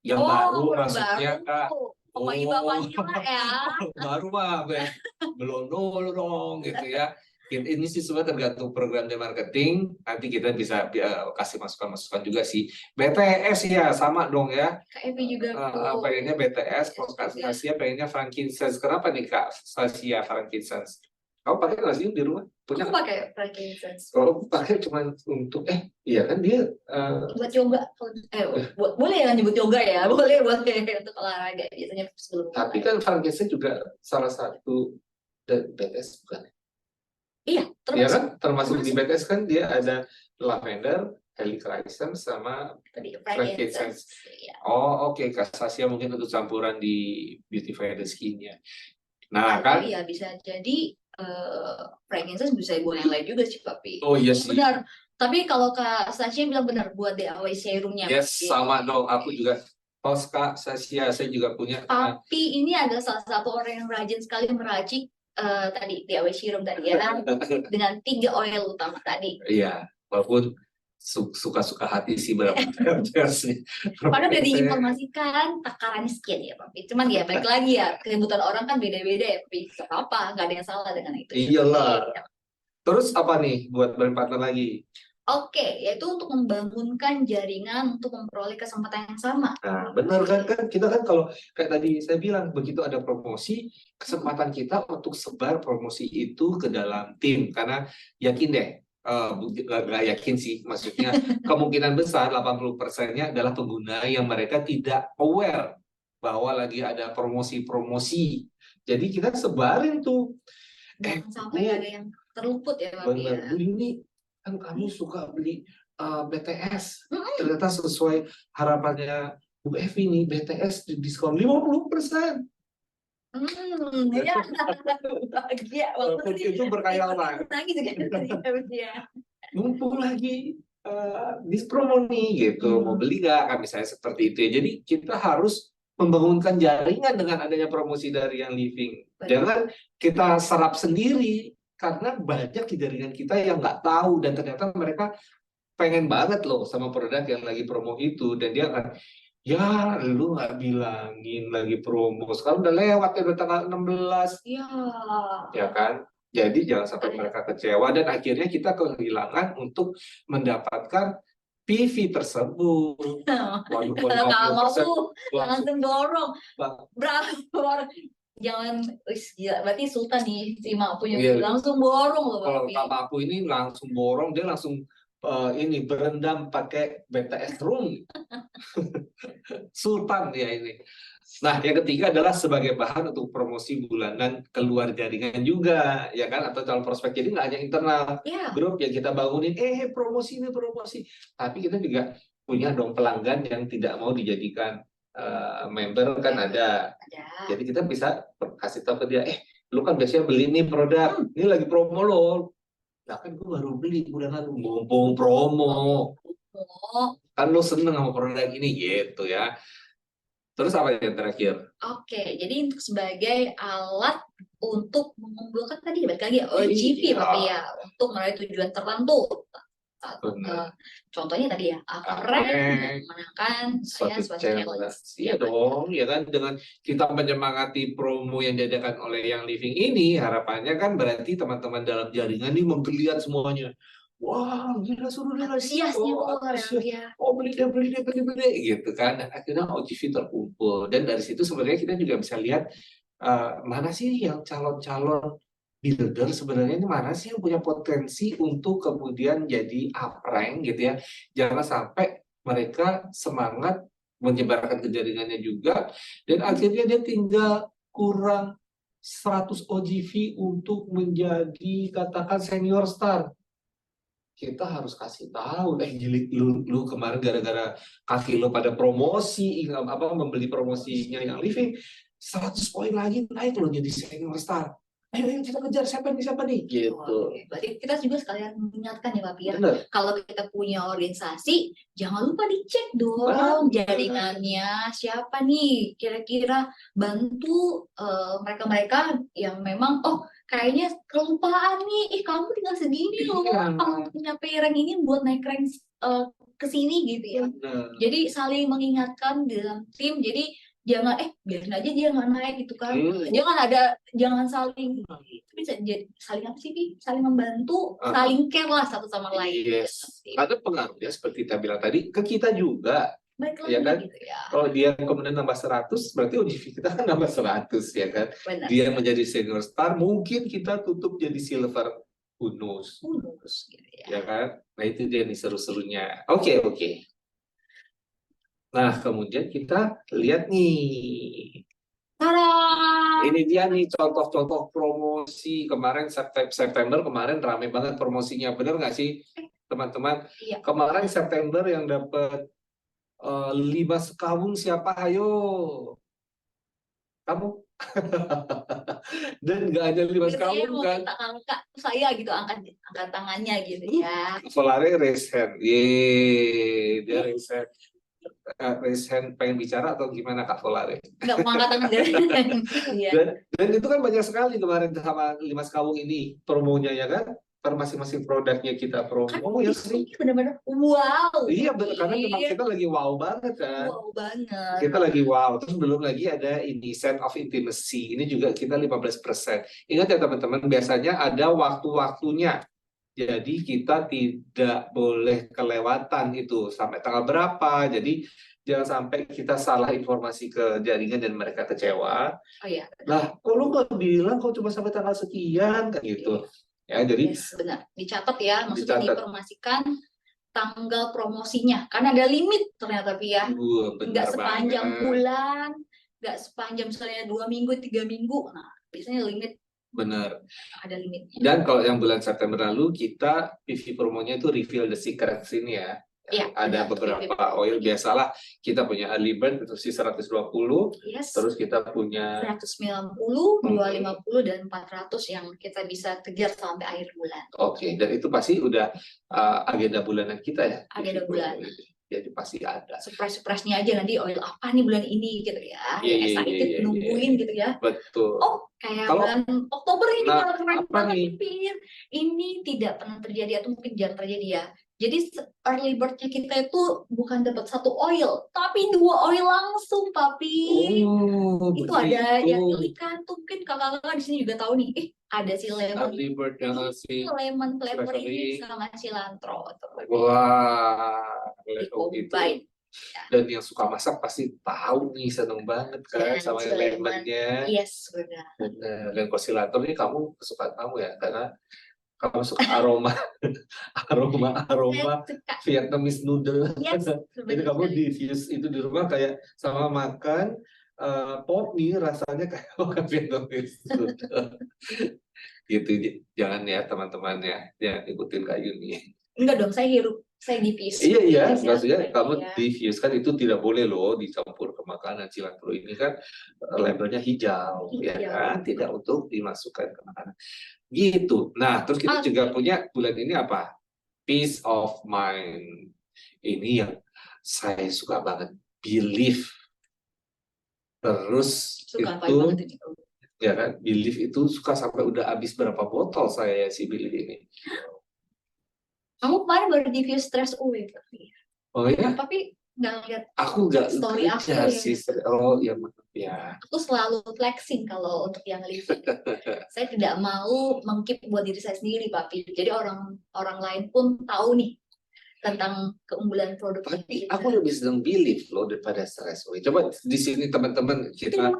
yang baru, maksudnya Kak. Bapak-bapak ya. Baru mah, belum dulu dong gitu ya. Ini sih semua tergantung program marketing. Nanti kita bisa kasih masukan-masukan juga sih. BTS ya sama dong ya. Kak Evi juga. Pengennya BTS, kalau Kak Sasia pengennya frankincense. Kenapa nih Kak Sasia frankincense? Kamu pakai nggak sih di rumah? Punya? Aku pakai frankincense. Kalau pakai cuma untuk iya kan dia buat yoga. Boleh ya nyebut yoga ya? Boleh untuk olahraga biasanya sebelum. Tapi kan frankincense juga salah satu dari BTS bukan? Iya, termasuk di BTS kan dia ada lavender, helichrysum sama frankincense. Oke. Kak Sasia mungkin untuk campuran di beautify the skin-nya. Nah, kan? Iya, bisa jadi frankincense bisa buat yang lain juga sih, Papi. Oh iya sih. Benar. Tapi kalau Kak Sasia bilang benar buat DIY serumnya. Yes, sama dong. Aku juga. Kak Sasia, saya juga punya. Tapi ini adalah salah satu orang yang rajin sekali meracik tadi DIY serum tadi ya, dengan 3 oil utama tadi. Iya, walaupun suka-suka hati sih berapa versi. Padahal udah diinformasikan takarannya sekian ya Pak. Cuman ya balik lagi ya, kebutuhan orang kan beda-beda ya Pak. Gak apa-apa, nggak ada yang salah dengan itu. Iyalah. Terus apa nih buat brand partner lagi? Oke, yaitu untuk membangunkan jaringan untuk memperoleh kesempatan yang sama. Nah, benar kan kita kan kalau kayak tadi saya bilang, begitu ada promosi, kesempatan kita untuk sebar promosi itu ke dalam tim. Karena yakin deh, nggak yakin sih, maksudnya kemungkinan besar 80%-nya adalah pengguna yang mereka tidak aware bahwa lagi ada promosi-promosi. Jadi kita sebarin tuh. Jangan sampai ada yang terluput ya Pak. Benar, Bu, ini kan kamu suka beli BTS, ternyata sesuai harapannya Bu Evi nih, BTS diskon 50%. Ya, bahagia Walaupun itu berkhayalan. Nangis ya. Mumpung lagi di promo nih gitu, mau beli nggak kan misalnya seperti itu ya. Jadi kita harus membangunkan jaringan dengan adanya promosi dari Young Living. Jangan kita serap sendiri, karena banyak di jaringan kita yang nggak tahu dan ternyata mereka pengen banget loh sama produk yang lagi promo itu, dan dia akan, ya lu nggak bilangin lagi promo, sekarang udah lewat ya, udah tanggal 16. Iya. Ya kan? Jadi jangan sampai mereka kecewa dan akhirnya kita kehilangan untuk mendapatkan PV tersebut. Waduh, kalau nggak mau tuh langsung dorong. Berapa orang? Jangan, gila. Berarti Sultan nih, si Mapunya langsung borong loh. Kalau Kak Mapu ini langsung borong, dia langsung ini berendam pakai BTS Room. Sultan ya ini. Nah, yang ketiga adalah sebagai bahan untuk promosi bulanan keluar jaringan juga, ya kan, atau calon prospek. Jadi nggak hanya internal grup yang kita bangunin, promosi ini promosi, tapi kita juga punya dong pelanggan yang tidak mau dijadikan member kan ada. Jadi kita bisa kasih tahu ke dia, lu kan biasanya beli nih produk, ini lagi promo loh. Nah kan gue baru beli, udah kan mumpung promo. Kan lu seneng sama produk ini gitu ya. Terus apa yang terakhir? Oke, jadi untuk sebagai alat untuk mengumpulkan tadi balik lagi OGV Pak ya, untuk meraih tujuan tertentu. Contohnya tadi ya, memenangkan suatu challenge. Iya dong, ya kan, dengan kita menyemangati promo yang diadakan oleh Young Living ini, harapannya kan berarti teman-teman dalam jaringan ini menggeliat semuanya. Wah, gila, suruh dia lagi. Beli deh, gitu kan. Dan akhirnya OGV terkumpul. Dan dari situ sebenarnya kita juga bisa lihat mana sih yang calon-calon builder sebenarnya, ini mana sih yang punya potensi untuk kemudian jadi uprank gitu ya. Jangan sampai mereka semangat menyebarkan ke jaringannya juga dan akhirnya dia tinggal kurang 100 OGV untuk menjadi katakan senior star. Kita harus kasih tahu, lu kemarin gara-gara kaki lu pada promosi, membeli promosinya yang Living, 100 poin lagi naik lo jadi senior star. Ayo kita kejar siapa nih gitu. Berarti kita juga sekalian mengingatkan ya Pak ya, kalau kita punya organisasi jangan lupa dicek dong jaringannya siapa nih, kira-kira bantu mereka-mereka yang memang kayaknya kelupaan nih, kamu tinggal segini loh, kamu punya rank ini buat naik rank ke sini gitu ya. Jadi saling mengingatkan dalam tim, jadi jangan biarin aja dia nggak naik gitu kan. Jangan saling bisa saling apa sih, saling membantu, saling care lah satu sama lain. Yes. Ada pengaruhnya seperti kita bilang tadi ke kita juga. Baik ya kan? Gitu ya. Kalau dia kemudian nambah 100, berarti OGV kita kan nambah 100 ya kan. Benar. Dia menjadi senior star, mungkin kita tutup jadi silver, who knows gitu ya. Ya kan? Nah itu dia nih seru-serunya. Oke. Nah, kemudian kita lihat nih. Tada! Ini dia nih contoh-contoh promosi kemarin September kemarin rame banget promosinya. Bener nggak sih teman-teman? Iya. Kemarin September yang dapat 5 sekawung siapa? Ayo. Kamu? Dan nggak hanya 5 sekawung kan? Angkat saya gitu, angkat tangannya gitu ya. Volare raise hand. Yeay, dia raise hand. Raise hand pengen bicara atau gimana Kak Volare? Nggak mau angkat tangan dan itu kan banyak sekali kemarin sama 5 sekawung ini promonya ya kan. per masing-masing produknya kita Kan promo ya sih. diskonnya benar-benar wow. Iya betul, karena memang kita lagi wow banget kan. Wow banget. Kita lagi wow, terus belum lagi ada ini sense of intimacy. Ini juga kita 15%. Ingat ya teman-teman, biasanya ada waktu-waktunya. Jadi kita tidak boleh kelewatan itu sampai tanggal berapa. Jadi jangan sampai kita salah informasi ke jaringan dan mereka kecewa. Oh iya. Lah, kok lu nggak bilang kok cuma sampai tanggal sekian kan gitu. Ya, jadi Yes, benar. Dicatat ya, maksudnya dicatat. diinformasikan tanggal promosinya. Karena ada limit ternyata ya. Benar Nggak sepanjang banget. bulan, nggak sepanjang misalnya 2 minggu, 3 minggu. Nah, biasanya limit. Benar. Ada limitnya. Dan kalau yang bulan September lalu kita PV promonya itu reveal the secret sini ya. Ya, Ada beberapa oil, biasalah kita punya early bird itu sih 120, yes. terus kita punya 190, 250 dan 400 yang kita bisa kejar sampai akhir bulan. Oke, dan itu pasti udah agenda bulanan kita ya. Agenda bulanan. Jadi pasti ada. Surprise-surprise-nya aja nanti oil apa nih bulan ini gitu ya. Iya, Excited nungguin gitu ya. Betul. Oh, kayak bulan Oktober ini keren banget nih. Ini tidak pernah terjadi atau mungkin jarang terjadi ya. Jadi early bird-nya kita itu bukan dapat 1 oil, tapi 2 oil langsung, Papi. Oh, itu ada yang ikan tuh, mungkin kakak-kakak di sini juga tahu nih. Ada si lemon. Early bird yang si lemon flavor ini sama cilantro. Wah, combine. Dan yang suka masak pasti tahu nih, seneng banget kan sama lemonnya. Yes, benar. Dan cilantro ini kamu kesukaan kamu ya, karena kamu suka aroma Vietnamese noodle. Yes, jadi kamu diffuse itu di rumah kayak sama makan pop mie rasanya kayak makan Vietnamese noodle. Gitu, jangan ya teman-teman ya ikutin Kak Yuni. Enggak dong, saya hirup, saya diffuse. Iya, maksudnya kamu diffuse kan itu tidak boleh loh dicampur ke makanan. Cilantro ini kan labelnya hijau, ya kan, tidak untuk dimasukkan ke makanan. Gitu. Nah, terus kita juga punya bulan ini apa? Peace of mind. Ini yang saya suka banget. Belief. Terus suka itu, ya kan? Belief itu suka sampai udah habis berapa botol saya si Belief ini. Kamu kemarin baru diffuse stress away, tapi. Oh ya? Tapi nggak lihat aku nggak story aku ya sih. Oh ya. Aku selalu flexing kalau untuk yang living. Saya tidak mau mengkeep buat diri saya sendiri, Papi. Jadi orang lain pun tahu nih tentang keunggulan produk. Tapi aku lebih senang believe loh daripada stress away. Coba di sini teman-teman kita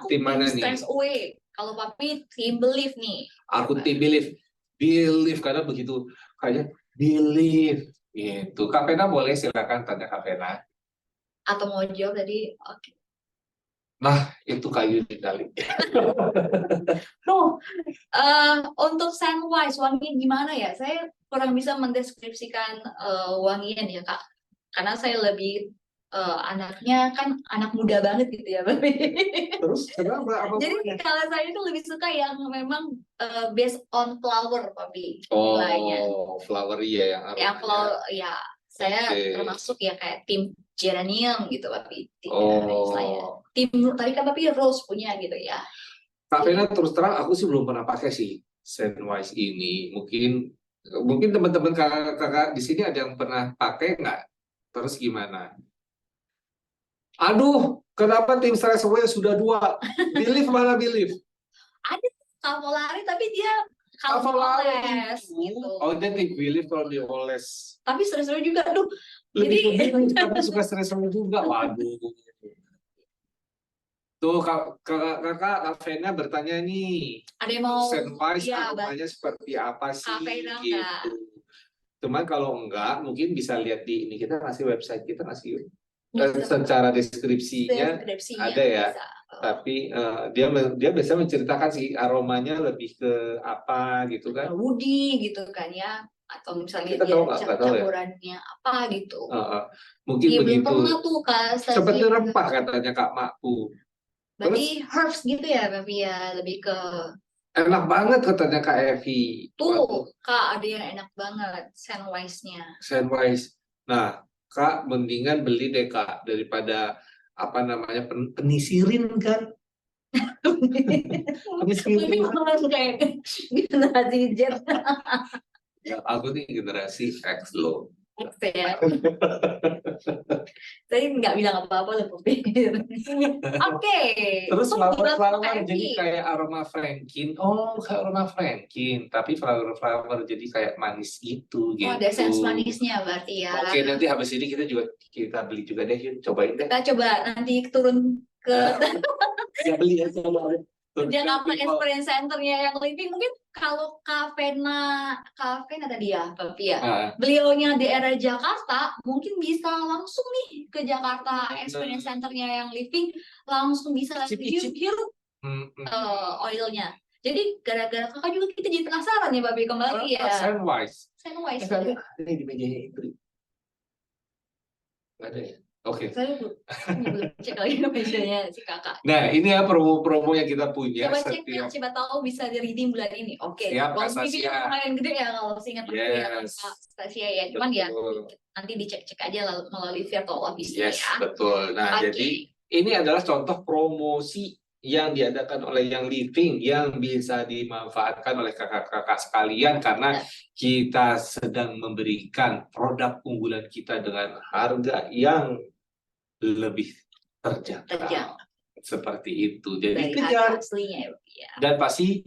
tim mana nih? Stress away. Kalau Papi tim believe nih. Aku tim believe karena begitu kayak believe. Gitu. Kak Vena boleh silakan tanya Kak Vena. Atau mau jawab tadi? Oke. Nah, itu kayu di kali. Untuk scent-wise, wangi gimana ya? Saya kurang bisa mendeskripsikan wangian ya, Kak. Karena saya lebih anaknya kan anak muda banget gitu ya, Bapak. Terus kenapa? Jadi kalau saya itu lebih suka yang memang based on flower, Papi. Oh, flower ya yang flower ya. Saya termasuk ya kayak tim geranium gitu, Papi. Oh. Tim tadi kan Papi rose punya gitu ya. Kak Vena terus terang aku sih belum pernah pakai sih Scentwise ini. Mungkin teman-teman kakak di sini ada yang pernah pakai nggak? Terus gimana? Aduh, kenapa tim Stress Away sudah 2? Believe mana Believe? Ada Cavolari tapi dia Cavolari gitu. Oh, dia tim Believe kalau dia oles. Tapi seru-seru juga, aduh. Jadi tapi suka Stress Away juga, waduh. Tuh kakak Vena bertanya nih. Ada yang mau Scentwise aromanya seperti apa sih? Gitu. Cuman kalau enggak, mungkin bisa lihat di ini kita ngasih website kita ngasih. Secara deskripsinya ada ya, bisa. Tapi dia biasanya menceritakan sih aromanya lebih ke apa gitu kan? Woody gitu kan ya, atau misalnya kita dia campurannya apa gitu. Mungkin ya, begitu. Belum pernah tuh Kak. Seperti rempah katanya Kak Makku. Berarti herbs gitu ya, Bapak ya, lebih ke. Enak banget katanya Kak Evi. Tuh Kak, ada yang enak banget Scentwise-nya. Scentwise. Nah. Kak, mendingan beli deh Kak daripada apa namanya penisirin kan? Penisirin. Tapi malah kayak gimana sih Jet? Aku nih generasi X loh. Ya. Saya nggak bilang apa-apa loh, Poppy. Oke. Terus Untuk beberapa flower jadi MV. kayak aroma frankin. Oh, kayak aroma frankin, tapi flower jadi kayak manis gitu Oh, ada sense gitu. manisnya berarti ya. Oke, nanti habis ini kita beli juga deh, yuk cobain deh. Kita coba nanti turun ke Ya beli ya coba. Jakarta Experience Center-nya yang living. Mungkin kalau Kavena tadi ya, Papi ya. Ah, Beliaunya di daerah Jakarta, mungkin bisa langsung nih ke Jakarta Experience Center-nya yang living, langsung bisa Icip-icip. hirup oilnya. Jadi gara-gara kakak juga kita jadi penasaran ya, Papi, kembali ya. Sandwise. Sandwise. Ada di mejanya itu. Nggak ada ya? Oke. Saya belum cek lagi mejanya si kakak. Nah, ini ya promo-promo yang kita punya. Coba cek ya, siapa tahu bisa di redeem bulan ini. Oke. Siap, Kalau Kak TV-nya Sasya. lumayan gede ya kalau seingat aku ya, Yes. Kak Stasia ya. Cuman ya Betul. nanti dicek-cek aja melalui virtual office Yes, ya. betul. Nah, Oke. jadi ini adalah contoh promosi yang diadakan oleh Yang Living yang bisa dimanfaatkan oleh kakak-kakak sekalian karena kita sedang memberikan produk unggulan kita dengan harga yang lebih terjangkau. Seperti itu. Jadi Dari kejar harga aslinya ya. dan pasti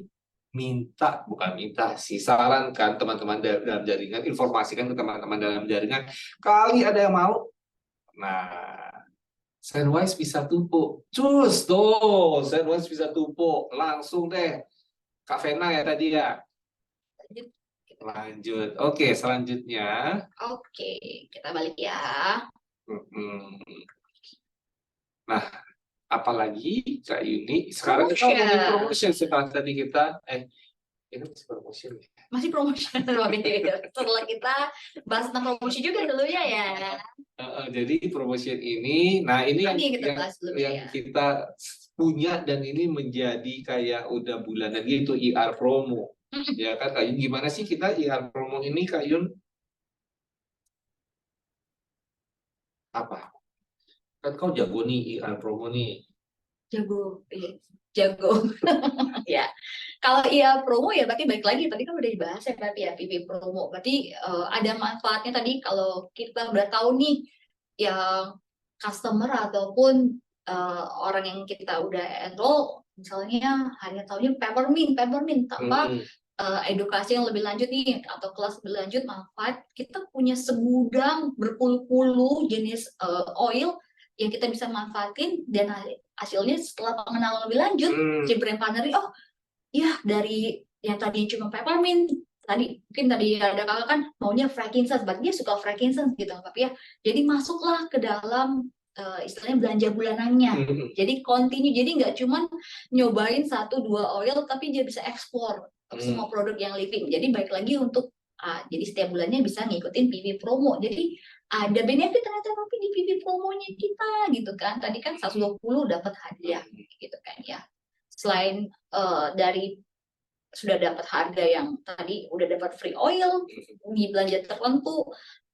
bukan minta sih, sarankan teman-teman dalam jaringan, informasikan ke teman-teman dalam jaringan kali ada yang mau. Nah, Sandwise bisa tumpuk. Cus tuh, Sandwise bisa tumpuk. Langsung deh. Kak Vena ya tadi ya. Lanjut. Oke, selanjutnya. Oke, kita balik ya. Nah, apalagi Kak Yuni. Sekarang kita ngomongin promotion setelah tadi kita ini masih promotion ya? Masih promotion. Setelah kita bahas tentang promosi juga dulu ya. Jadi promotion ini, nah ini yang ya. kita punya dan ini menjadi kayak udah bulanan gitu IR promo. Ya kan Kak Yun, gimana sih kita IR promo ini Kak Yun? Apa? Kan kau jago nih IR promo nih. Jago, iya. Jago. Ya. Kalau IR promo ya berarti balik lagi tadi kan udah dibahas ya berarti ya PV promo. Berarti ada manfaatnya tadi kalau kita udah tahu nih yang customer ataupun orang yang kita udah enroll misalnya hanya tahunya peppermint tanpa edukasi yang lebih lanjut nih atau kelas lebih lanjut manfaat kita punya segudang berpuluh-puluh jenis oil yang kita bisa manfaatin dan hasilnya setelah pengenalan lebih lanjut si brand partner oh ya dari yang tadi cuma peppermint mungkin tadi ada kakak kan maunya frankincense berarti dia suka frankincense gitu tapi ya jadi masuklah ke dalam istilahnya belanja bulanannya jadi continue jadi nggak cuma nyobain 1-2 oil tapi dia bisa ekspor semua produk yang living jadi baik lagi untuk jadi setiap bulannya bisa ngikutin PV promo jadi ada benefit ternyata tapi di PV promonya kita gitu kan tadi kan 120 dapat hadiah gitu kan ya selain dari sudah dapat harga yang tadi udah dapat free oil di belanja tertentu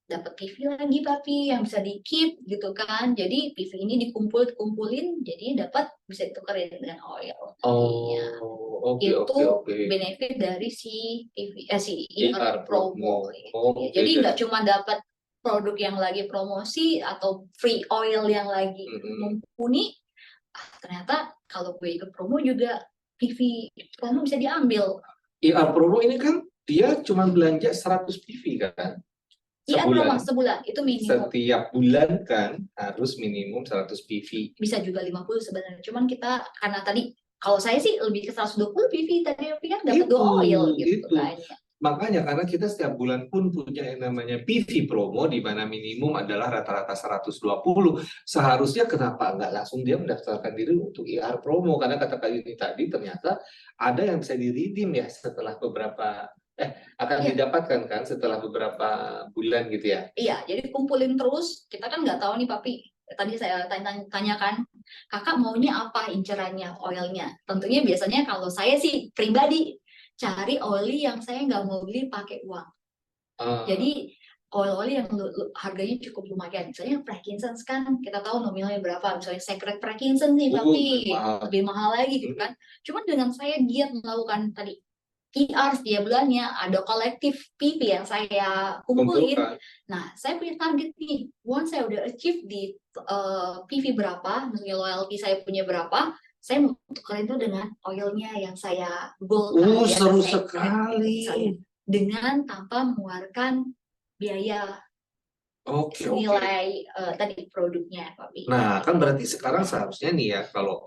dapat PV lagi tapi yang bisa di keep gitu kan jadi PV ini dikumpulin jadi dapat bisa ditukerin dengan oil benefit dari si PV si IR promo jadi nggak cuma dapat produk yang lagi promosi atau free oil yang lagi mumpuni ternyata kalau gue ikut promo juga PV promo bisa diambil. IR promo ini kan dia cuma belanja 100 PV kan? Iya promo sebulan itu minimum. Setiap bulan kan harus minimum 100 PV. Bisa juga 50 sebenarnya. Cuman kita karena tadi kalau saya sih lebih ke 120 PV tadi kan dapat 2 oil gitu kan. Makanya karena kita setiap bulan pun punya yang namanya PV promo di mana minimum adalah rata-rata 120. Seharusnya kenapa nggak langsung dia mendaftarkan diri untuk IR promo karena kata Kak Yuni tadi ternyata ada yang bisa di-redeem ya setelah beberapa akan didapatkan kan setelah beberapa bulan gitu ya. Iya, jadi kumpulin terus. Kita kan nggak tahu nih Papi. Tadi saya tanyakan, kakak maunya apa incerannya oilnya? Tentunya biasanya kalau saya sih pribadi cari oli yang saya nggak mau beli pakai uang. Jadi oil-oil yang harganya cukup lumayan. Misalnya frankincense kan kita tahu nominalnya berapa. Misalnya Sacred frankincense nih, tapi lebih mahal lagi gitu kan. Cuman dengan saya giat melakukan tadi ER setiap bulannya, ada kolektif PV yang saya kumpulin. Kumpulkan. Nah, saya punya target nih. Once saya udah achieve di PV berapa, misalnya loyalty saya punya berapa, saya mau tukerin itu dengan oilnya yang saya goalkan. Seru sekali. Dengan tanpa mengeluarkan biaya Oke. nilai tadi produknya, Pak. Nah, kan berarti sekarang seharusnya nih ya, kalau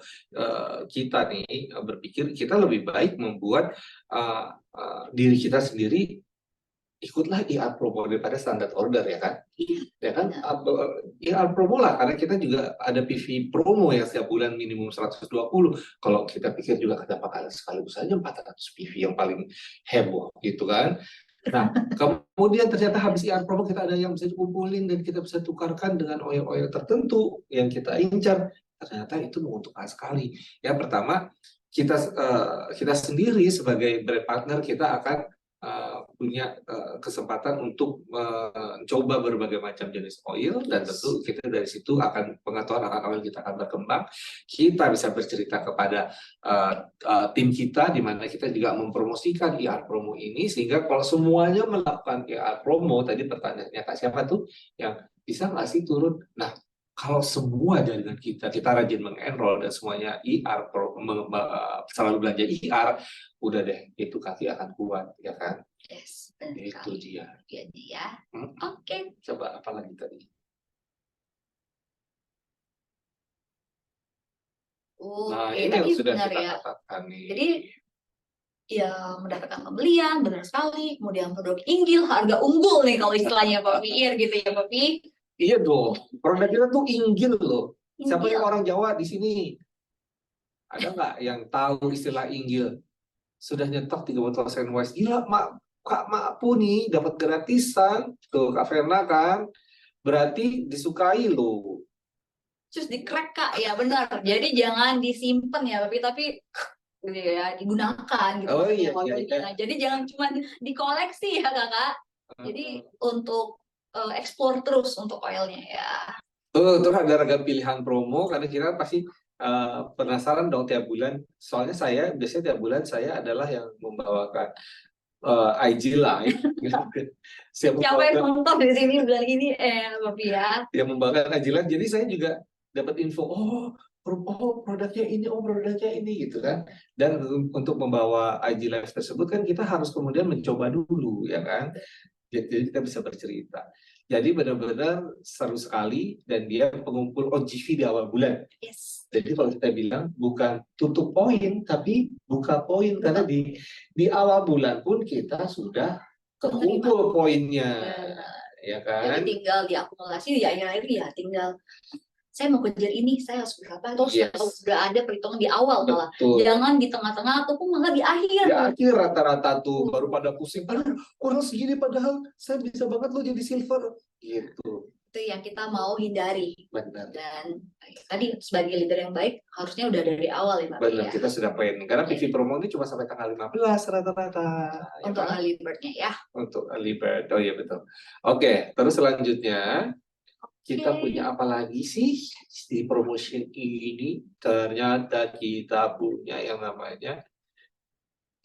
kita nih berpikir kita lebih baik membuat diri kita sendiri ikutlah IR promo daripada standar order ya kan? Ya kan? IR promo lah, karena kita juga ada PV promo yang setiap bulan minimum 120. Kalau kita pikir juga kenapa sekaligus saja 400 PV yang paling heboh gitu kan? Nah, kemudian ternyata habis IR promo kita ada yang bisa dikumpulin dan kita bisa tukarkan dengan oil-oil tertentu yang kita incar. Ternyata itu menguntungkan sekali. Yang pertama, kita sendiri sebagai brand partner kita akan punya kesempatan untuk mencoba berbagai macam jenis oil, dan tentu kita dari situ akan pengetahuan akan oil kita akan berkembang. Kita bisa bercerita kepada tim kita di mana kita juga mempromosikan IR promo ini, sehingga kalau semuanya melakukan IR promo, tadi pertanyaannya Kak siapa tuh yang bisa nggak sih turun? Nah, kalau semua jaringan kita rajin mengenroll dan semuanya IR selalu belanja IR, udah deh, itu kaki akan kuat ya kan? Yes, Itu dia. Ya. Oke. Coba apa lagi tadi? Nah, ini yang sudah kita katakan nih. Jadi ya mendapatkan pembelian, benar sekali. Kemudian produk inggil, harga unggul nih kalau istilahnya Pak Piir gitu ya Pak Pi. Iya dong, produk kita tuh inggil loh. Siapa yang orang Jawa di sini? Ada nggak yang tahu istilah inggil? Sudah nyetok 3 botol Sandwich. Gila, Kak Makpu nih dapat gratisan. Tuh, Kak Verna kan. Berarti disukai loh. Terus di-crack Kak, ya benar. Jadi jangan disimpan ya, tapi ya digunakan gitu. Oh iya. Jadi jangan cuma dikoleksi ya Kakak. Jadi untuk ekspor terus untuk oilnya ya. Terus ada ragam pilihan promo, karena kita pasti penasaran dong tiap bulan. Soalnya saya biasanya tiap bulan saya adalah yang membawakan IG Live. Siapa yang nonton di sini bulan ini Bapak ya? Yang membawakan IG Live, jadi saya juga dapat info, produknya ini, produknya ini gitu kan. Dan untuk membawa IG Live tersebut kan kita harus kemudian mencoba dulu ya kan. Jadi kita bisa bercerita. Jadi benar-benar seru sekali, dan dia pengumpul OGV di awal bulan. Yes. Jadi kalau kita bilang bukan tutup poin, tapi buka poin, karena di awal bulan pun kita sudah kekumpul poinnya, ya kan? Jadi tinggal diakumulasi di akhir-akhir ya, tinggal saya mau kejar ini, saya harus berapa? Terus sudah ada perhitungan di awal malah. Jangan di tengah-tengah ataupun malah di akhir. Di akhir rata-rata tuh baru pada pusing. Aduh, kurang segini padahal saya bisa banget loh jadi silver. Gitu. Itu yang kita mau hindari. Benar. Dan tadi sebagai leader yang baik harusnya udah dari awal ya Mbak. Benar, kita sudah planning. Karena PV promo ini cuma sampai tanggal 15 rata-rata. Untuk early bird-nya ya. Untuk early bird, oh iya betul. Oke, terus selanjutnya kita punya apa lagi sih di promotion ini? Ternyata kita punya yang namanya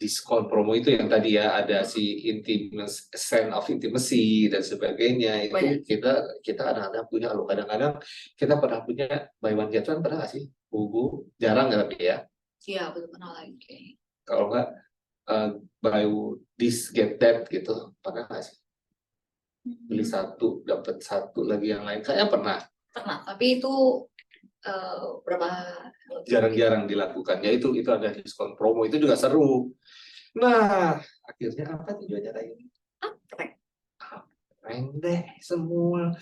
diskon promo, itu yang tadi ya, ada si intimacy, sense of intimacy dan sebagainya. Itu kita kadang-kadang punya loh. Kadang-kadang kita pernah punya buy one get one, pernah nggak sih? Jarang nggak tapi ya? Iya, belum pernah lagi. Kalau nggak buy this get that gitu, pernah nggak sih? Beli satu dapat satu lagi yang lain, saya pernah, tapi itu berapa jarang-jarang dilakukan. Ya itu ada diskon promo, itu juga seru. Nah, akhirnya apa tujuannya ini? Keren deh semua.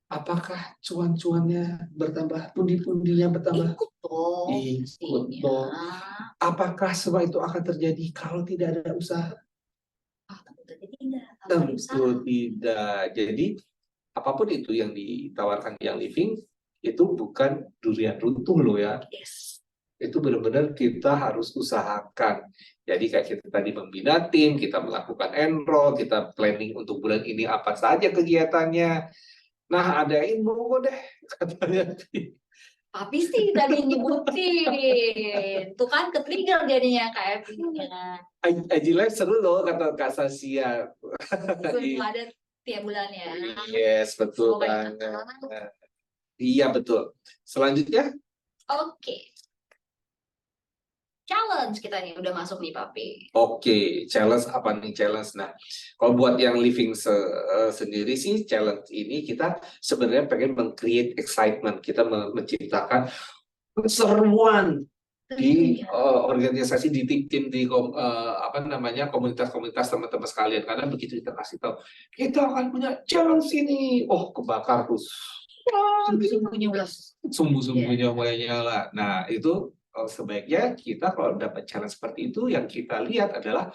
Apakah cuan-cuannya bertambah, pundi-pundinya bertambah? Ikut dong. Apakah semua itu akan terjadi kalau tidak ada usaha? Tentu tidak. Jadi apapun itu yang ditawarkan yang living itu bukan durian runtuh loh ya. Yes. Itu benar-benar kita harus usahakan. Jadi kayak kita tadi membina tim, kita melakukan enroll, kita planning untuk bulan ini apa saja kegiatannya. Nah, adain monggo deh katanya. Papi sih tadi nyebutin. Tuh kan ke-trigger jadinya KFC-nya. Aji Live seru loh kata Kak Sasia. Belum ada tiap bulannya. Yes, betul Semoga banget. dikenal. Iya, betul. Selanjutnya, Oke. Challenge kita nih udah masuk nih Papi. oke, challenge apa nih challenge? Nah, kalau buat yang living sendiri sih challenge ini kita sebenarnya pengen meng-create excitement, kita menciptakan keseruan di organisasi, di tim apa namanya, komunitas-komunitas teman-teman sekalian. Karena begitu kita kasih tahu kita akan punya challenge ini, oh kebakar terus sumbu-sumbunya mulai nyala. Nah itu sebaiknya kita kalau dapat challenge seperti itu, yang kita lihat adalah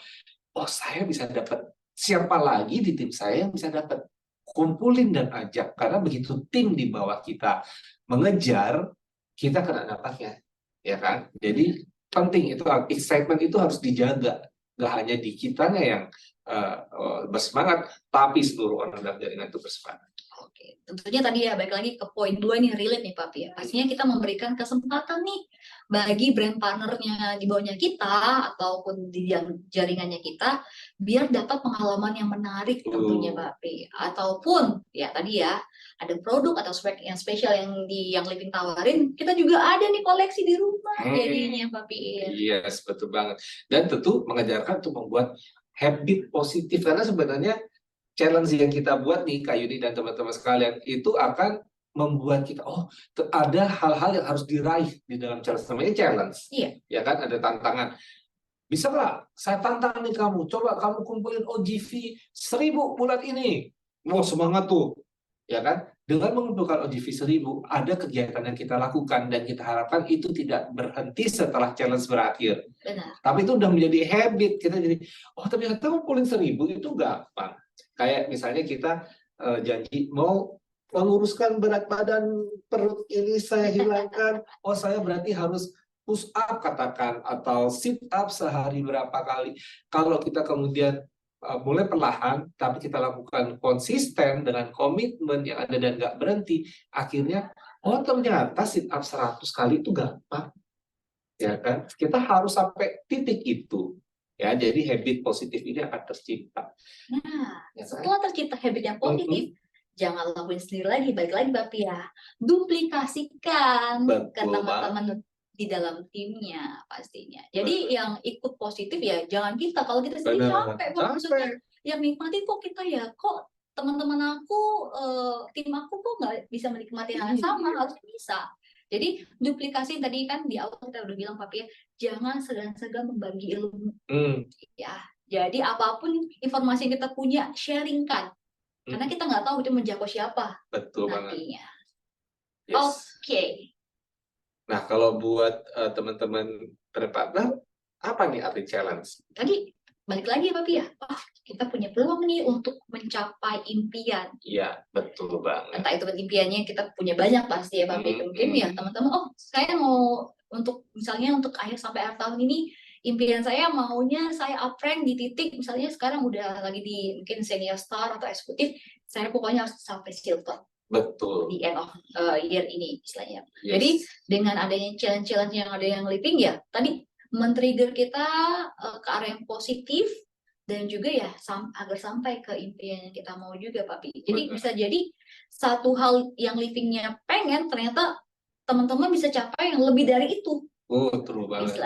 oh saya bisa dapat, siapa lagi di tim saya yang bisa dapat, kumpulin dan ajak. Karena begitu tim di bawah kita mengejar, kita kena dampaknya, ya kan? Jadi penting itu, excitement itu harus dijaga, nggak hanya di kitanya yang bersemangat, tapi seluruh orang dalam jaringan itu bersemangat. Oke, tentunya tadi ya, balik lagi ke poin 2 nih, relate nih Papi ya. Pastinya kita memberikan kesempatan nih bagi brand partnernya di bawahnya kita ataupun di jaringannya kita biar dapat pengalaman yang menarik tentunya Papi. Ataupun ya tadi ya, ada produk atau spek yang spesial yang Living tawarin, kita juga ada nih koleksi di rumah jadinya Papi. Yes, betul banget. Dan tentu mengajarkan untuk membuat habit positif, karena sebenarnya challenge yang kita buat nih Kak Yuni dan teman-teman sekalian itu akan membuat kita, oh ada hal-hal yang harus diraih di dalam challenge, namanya challenge. Iya. Ya kan, ada tantangan. Bisa nggak saya tantang nih kamu, coba kamu kumpulin OGV 1000 bulan ini. Wow, semangat tuh. Ya kan? Dengan mengumpulkan OGV 1000, ada kegiatan yang kita lakukan dan kita harapkan itu tidak berhenti setelah challenge berakhir. Benar. Tapi itu udah menjadi habit, kita jadi, oh ternyata ngumpulin 1000 itu gampang. Kayak misalnya kita janji mau menguruskan berat badan, perut ini saya hilangkan, oh saya berarti harus push up katakan, atau sit up sehari berapa kali. Kalau kita kemudian mulai perlahan, tapi kita lakukan konsisten dengan komitmen yang ada dan nggak berhenti, akhirnya, oh ternyata sit up 100 kali itu gampang. Ya kan? Kita harus sampai titik itu. Ya, jadi habit positif ini akan tercipta. Nah, ya, setelah tercipta habit yang positif, jangan lakuin sendiri lagi, balik lagi Bapak ya. Duplikasikan ke teman-teman di dalam timnya pastinya. Jadi yang ikut positif ya jangan kita, kalau kita sendiri capek, maksudnya yang nikmati kok kita ya, kok teman-teman aku, tim aku kok nggak bisa menikmati hal yang sama, harus bisa. Jadi duplikasi tadi kan di awal kita udah bilang Papi ya, jangan segan-segan membagi ilmu. Ya, jadi apapun informasi yang kita punya, sharingkan. Karena kita nggak tahu itu menjangkau siapa. Betul nantinya. Yes. Oke. Nah, kalau buat teman-teman partner, apa nih arti challenge? Tadi balik lagi ya Papi ya, kita punya peluang nih untuk mencapai impian. Iya, betul banget. Entah itu impiannya kita punya banyak pasti ya Papi. Mungkin ya teman-teman, oh saya mau untuk misalnya untuk akhir sampai akhir tahun ini, impian saya maunya saya up rank di titik, misalnya sekarang udah lagi di mungkin senior star atau eksekutif, saya pokoknya harus sampai silver. Betul. Di end of year ini istilahnya. Yes. Jadi dengan adanya challenge-challenge yang ada yang living ya, tadi men-trigger kita ke arah yang positif dan juga ya agar sampai ke impian yang kita mau juga Papi. Jadi bisa jadi satu hal yang livingnya pengen, ternyata teman-teman bisa capai yang lebih dari itu. Oh, true banget.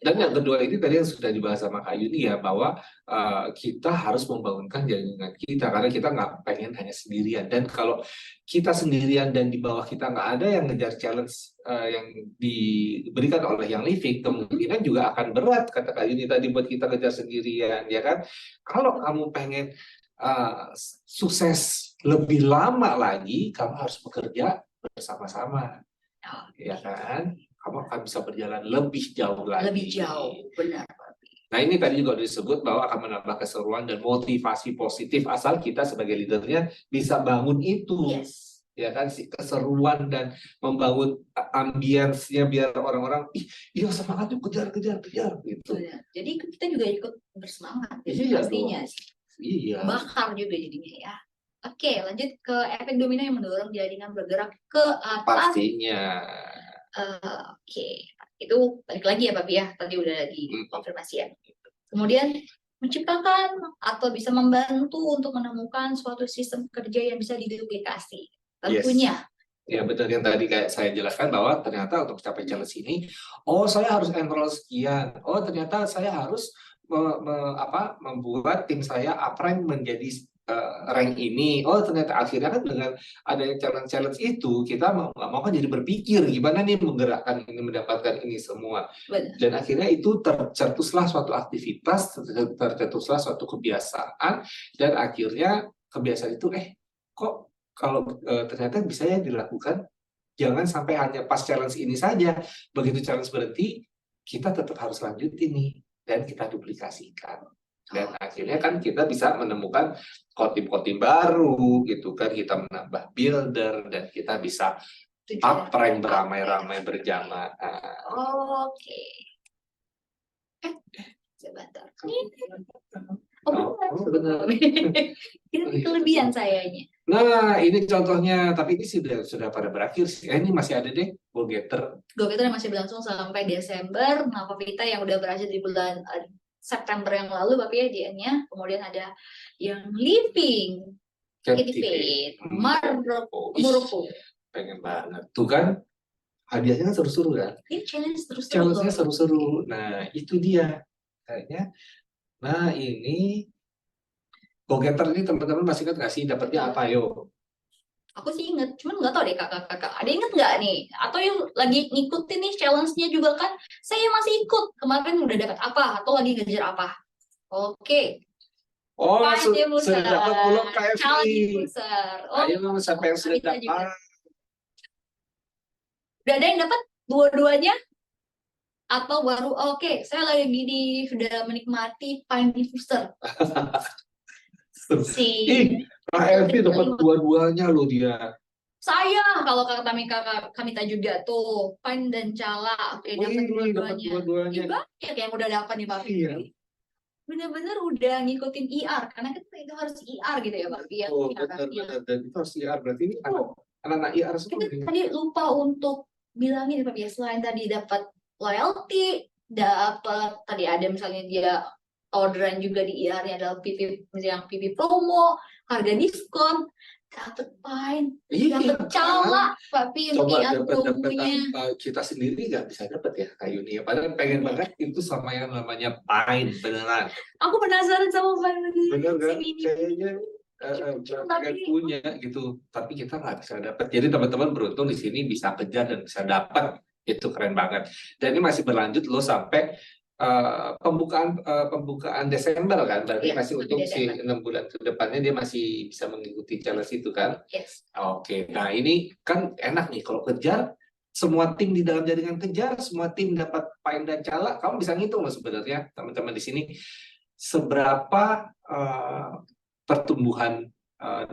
Dan yang kedua ini tadi yang sudah dibahas sama Kak Yuni ya, bahwa kita harus membangunkan jaringan kita, karena kita nggak pengen hanya sendirian. Dan kalau kita sendirian dan di bawah kita nggak ada yang ngejar challenge yang diberikan oleh yang living, kemungkinan juga akan berat, kata Kak Yuni tadi, buat kita ngejar sendirian, ya kan? Kalau kamu pengen sukses lebih lama lagi, kamu harus bekerja bersama-sama, ya kan? Kamu akan bisa berjalan lebih jauh lagi. Lebih jauh, benar. Nah ini tadi juga disebut bahwa akan menambah keseruan dan motivasi positif, asal kita sebagai leadernya bisa bangun itu. Yes. Ya kan, si keseruan dan membangun ambience-nya biar orang-orang, iya semangat yuk, kejar gitu. Ya. Jadi kita juga ikut bersemangat. Iya pastinya. Iya. Bakar juga jadinya ya. Oke, lanjut ke efek domino yang mendorong jaringan bergerak ke atas. Pastinya. Oke, itu balik lagi ya Pak ya, tadi udah dikonfirmasi ya. Kemudian menciptakan atau bisa membantu untuk menemukan suatu sistem kerja yang bisa diduplikasi. Tentunya. Ya betul, yang tadi kayak saya jelaskan bahwa ternyata untuk mencapai challenge ini, oh saya harus enroll sekian, oh ternyata saya harus membuat tim saya uprank menjadi rank ini. Oh ternyata akhirnya kan dengan adanya challenge itu kita mau nggak mau kan jadi berpikir gimana nih menggerakkan ini, mendapatkan ini semua. Benar. Dan akhirnya itu tercetuslah suatu aktivitas, tercetuslah suatu kebiasaan, dan akhirnya kebiasaan itu kok kalau ternyata bisa ya dilakukan, jangan sampai hanya pas challenge ini saja. Begitu challenge berhenti, kita tetap harus lanjutin nih dan kita duplikasikan. Dan akhirnya kan kita bisa menemukan kotim-kotim baru gitu kan, kita menambah builder dan kita bisa uprank beramai-ramai berjamaah. Oke. Sebentar. Oh benar. Ini kelebihan sayanya. Nah, ini contohnya, tapi ini sudah pada berakhir sih. Ini masih ada deh, Go-Getter. Go-Getter masih berlangsung sampai Desember. Navavita yang udah berhasil di bulan September yang lalu, Bapak ya, dia-nya. Kemudian ada yang Living, Activate, Maroko. Pengen banget. Tuh kan, hadiahnya kan seru-seru kan? Ini challenge terus-terus. Challenge-nya seru-seru. Nah, itu dia. Kayaknya. Nah, ini Go-Getter ini teman-teman masih ingat nggak sih dapatnya apa yo? Aku sih inget, cuman nggak tahu deh kakak-kakak. Ada inget nggak nih? Atau yang lagi ngikutin nih challenge-nya juga kan? Saya masih ikut. Kemarin udah dapat apa? Atau lagi ngejar apa? Oke. Oh, sudah dapat pulau KFC. Ayo siapa yang sudah dapat? Udah ada yang dapat dua-duanya? Atau baru oke, saya lagi sudah menikmati Pine Diffuser. KFC dapat dua-duanya loh dia. Saya kalau kata Kamita juga tuh Pine dan Cala, oke dapat dua-duanya. Banyak yang udah dapat nih Pak. Iya. Bener-bener udah ngikutin IR karena kita itu harus IR gitu ya Pak. Oh benar-benar, dan itu harus IR, berarti ini anak-anak IR semua. Kita tadi lupa untuk bilangin Pak ya, selain tadi dapat loyalty, dapat tadi ada misalnya dia orderan juga di IR-nya adalah PP, misalnya PP promo, harga diskon, dapat Pine, dapat Cala, tapi coba dapat kita sendiri nggak bisa dapat ya kayu nih. Padahal pengen banget itu sama yang namanya Pine beneran. Aku penasaran sama Pine. Bener kan? Kayaknya pengen punya gitu, tapi kita nggak bisa dapat. Jadi teman-teman beruntung di sini bisa kejar dan bisa dapat. Itu keren banget. Dan ini masih berlanjut loh sampai pembukaan Desember kan, berarti masih untuk si 6 bulan ke depannya dia masih bisa mengikuti challenge itu kan. Oke, nah ini kan enak nih kalau kejar, semua tim di dalam jaringan kejar, semua tim dapat Pine dan Cala. Kamu bisa ngitung loh sebenarnya teman-teman di sini seberapa pertumbuhan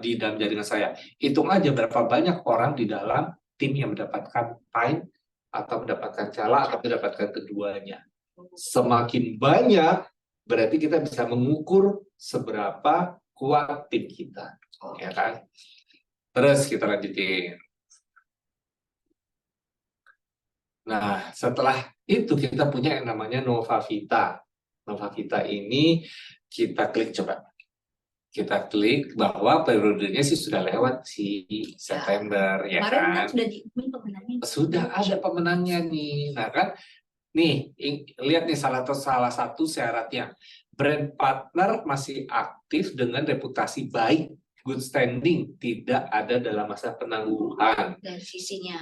di dalam jaringan saya. Hitung aja berapa banyak orang di dalam tim yang mendapatkan Pine atau mendapatkan Cala atau mendapatkan keduanya. Semakin banyak, berarti kita bisa mengukur seberapa kuat tim kita, ya kan? Terus kita lanjutin. Nah, setelah itu kita punya yang namanya Nova-Vita. Nova-Vita ini kita klik coba. Kita klik bahwa periodenya sih sudah lewat si September, ya kan? Sudah ada pemenangnya nih. Nah kan, nih, lihat nih salah satu syaratnya. Brand partner masih aktif dengan reputasi baik, good standing, tidak ada dalam masa penangguhan. Dan sisinya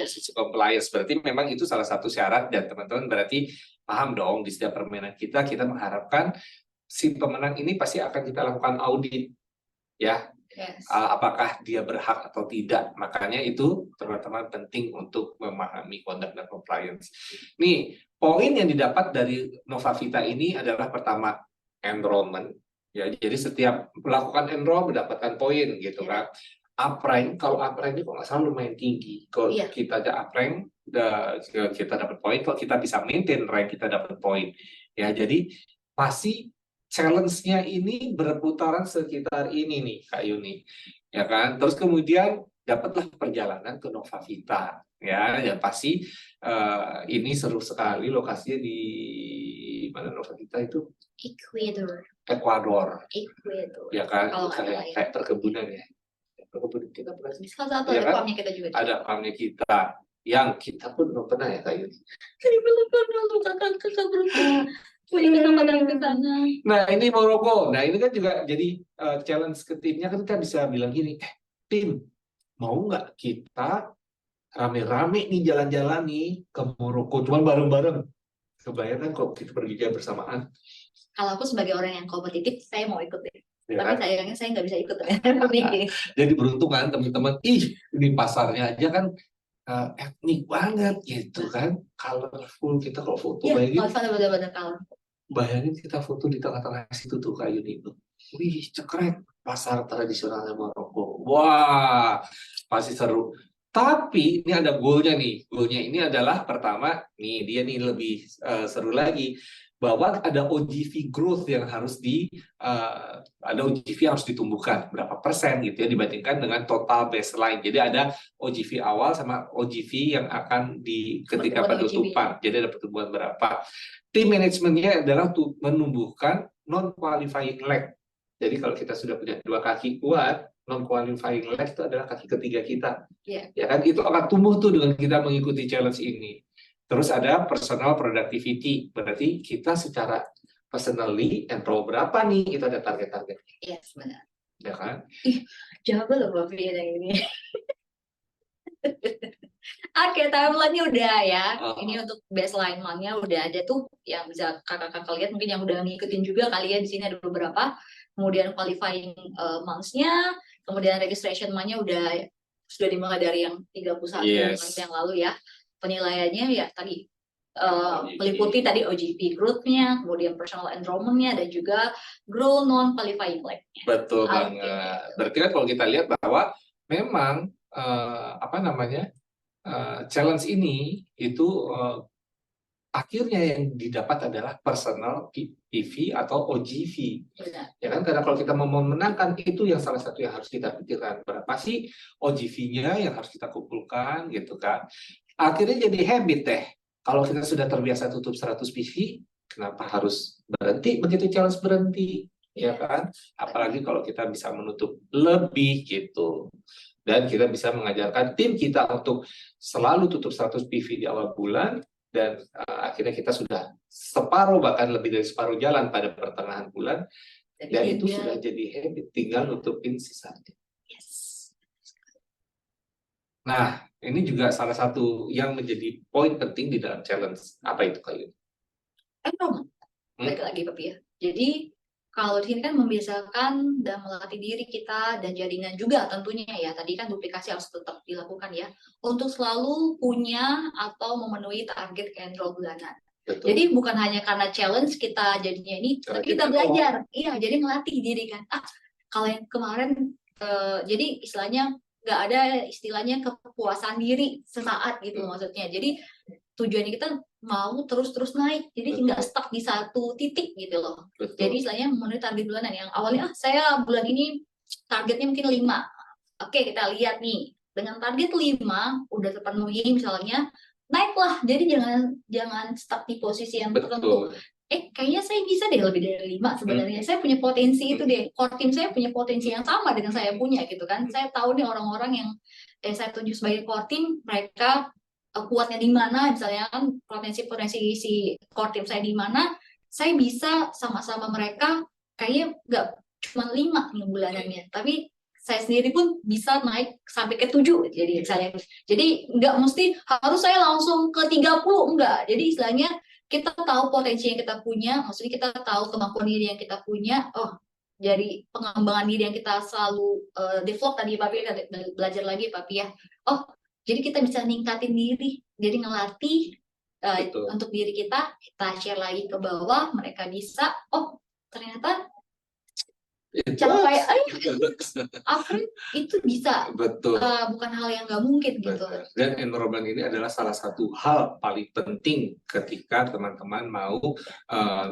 sisi compliance. Berarti memang itu salah satu syarat, dan teman-teman berarti paham dong, di setiap permainan kita mengharapkan si pemenang ini pasti akan kita lakukan audit, ya. Apakah dia berhak atau tidak. Makanya itu teman-teman penting untuk memahami conduct dan compliance. Nih, poin yang didapat dari Nova-Vita ini adalah pertama, enrollment. Ya, jadi setiap melakukan enroll mendapatkan poin gitu kan. Uprank, kalau uprank itu nggak salah lumayan tinggi. Kalau kita ada uprank, kita dapat poin. Kalau kita bisa maintain rank, kita dapat poin. Ya, jadi pasti challenge-nya ini berputaran sekitar ini nih, Kak Yuni, ya kan? Terus kemudian dapatlah perjalanan ke Nova Vita. Ya, ya pasti ini seru sekali, lokasinya di mana Nova Vita itu? Ekuador. Ya kan, Kalau nggak salah ya. kayak perkebunan ya. Perkebunan kita bukan? Salah satu Ya ada kan? farmnya kita juga. Ada farmnya kita, yang kita pun belum pernah ya kayak gitu. Saya belum pernah lu kakak belum pernah punya kesempatan ke sana. Nah ini Maroko. Nah ini kan juga jadi challenge ke timnya, kan kita bisa bilang gini, tim mau nggak kita rame-rame nih jalan-jalan nih ke Maroko, cuman bareng-bareng. Kebayang kan kalau kita pergi jalan bersamaan. Kalau aku sebagai orang yang kompetitif, saya mau ikut deh. Ya Tapi kan? sayangnya saya nggak bisa ikut. Jadi beruntung kan teman-teman. Ih, di pasarnya aja kan etnik banget gitu kan. Colorful, kita kalau foto Ya, bayangin. benar-benar kalau. Bayangin kita foto di tengah-tengah situ tuh kayak itu. Wih, cekrek. Pasar tradisionalnya Maroko. Wah, pasti seru. Tapi ini ada goalnya nih. Goalnya ini adalah pertama, nih dia nih lebih seru lagi, bahwa ada OGV growth yang harus ada OGV yang harus ditumbuhkan berapa persen gitu ya dibandingkan dengan total baseline. Jadi ada OGV awal sama OGV yang akan ketika penutupan. Jadi ada pertumbuhan berapa. Tim manajemennya adalah untuk menumbuhkan non qualifying leg. Jadi kalau kita sudah punya 2 kaki kuat, non-qualifying leg itu adalah kaki ketiga kita. Ya kan, itu akan tumbuh tuh dengan kita mengikuti challenge ini. Terus ada personal productivity, berarti kita secara personally enroll berapa nih, itu ada target-target. Yes, benar. Ya kan? Jago loh Mbak Fia yang ini. Oke, timeline-nya udah ya. Ini untuk baseline month-nya udah ada tuh yang bisa kakak-kakak lihat, mungkin yang udah ngikutin juga kali ya, di sini ada beberapa. Kemudian qualifying months-nya, kemudian registration month-nya sudah dimulai dari yang 31 month yang lalu ya. Penilaiannya ya tadi meliputi tadi OGP growth-nya, kemudian personal enrollment-nya, dan juga grow non-qualifying leg-nya. Betul banget. Berarti kan kalau kita lihat bahwa memang challenge ini itu akhirnya yang didapat adalah personal PV atau OGV. Ya kan, karena kalau kita mau memenangkan itu yang salah satu yang harus kita pikirkan, berapa sih OGV-nya yang harus kita kumpulkan gitu kan. Akhirnya jadi habit deh. Kalau kita sudah terbiasa tutup 100 PV, kenapa harus berhenti begitu challenge berhenti? Ya kan? Apalagi kalau kita bisa menutup lebih gitu. Dan kita bisa mengajarkan tim kita untuk selalu tutup 100 PV di awal bulan, dan akhirnya kita sudah separuh, bahkan lebih dari separuh jalan pada pertengahan bulan, dan itu sudah jadi habit, tinggal nutupin sisanya. Nah, ini juga salah satu yang menjadi poin penting di dalam challenge. Apa itu, Kak Yun? Balik lagi, Pak ya. Jadi kalau di sini kan membiasakan dan melatih diri kita dan jaringan juga tentunya ya. Tadi kan duplikasi harus tetap dilakukan ya. Untuk selalu punya atau memenuhi target enroll bulanan. Betul. Jadi bukan hanya karena challenge kita jadinya ini, tapi kita belajar. Iya, jadi melatih diri kan. Kalau yang kemarin, jadi istilahnya nggak ada istilahnya kepuasan diri sesaat gitu maksudnya. Jadi tujuannya kita mau terus naik, jadi nggak stuck di satu titik gitu loh. Betul. Jadi istilahnya memenuhi target bulanan yang awalnya saya bulan ini targetnya mungkin 5. Oke, kita lihat nih dengan target 5 udah terpenuhi misalnya, naiklah. Jadi jangan stuck di posisi yang tertentu. Kayaknya saya bisa deh lebih dari 5 sebenarnya. Saya punya potensi itu deh. Core team saya punya potensi yang sama dengan saya punya gitu kan. Saya tahu nih orang-orang yang saya tunjuk sebagai core team, mereka kuatnya di mana, misalnya kan potensi si core team saya di mana, saya bisa sama-sama mereka kayaknya nggak cuma 5 nih bulanannya, tapi saya sendiri pun bisa naik sampai ke 7. Jadi misalnya, jadi nggak mesti harus saya langsung ke 30, enggak. Jadi istilahnya kita tahu potensi yang kita punya, maksudnya kita tahu kemampuan diri yang kita punya. Jadi pengembangan diri yang kita selalu develop tadi Papi, belajar lagi Papi ya. Jadi kita bisa ningkatin diri, jadi ngelatih untuk diri kita share lagi ke bawah, mereka bisa, ternyata capai apa itu bisa. Betul. Bukan hal yang nggak mungkin gitu. Dan enrollment ini adalah salah satu hal paling penting ketika teman-teman mau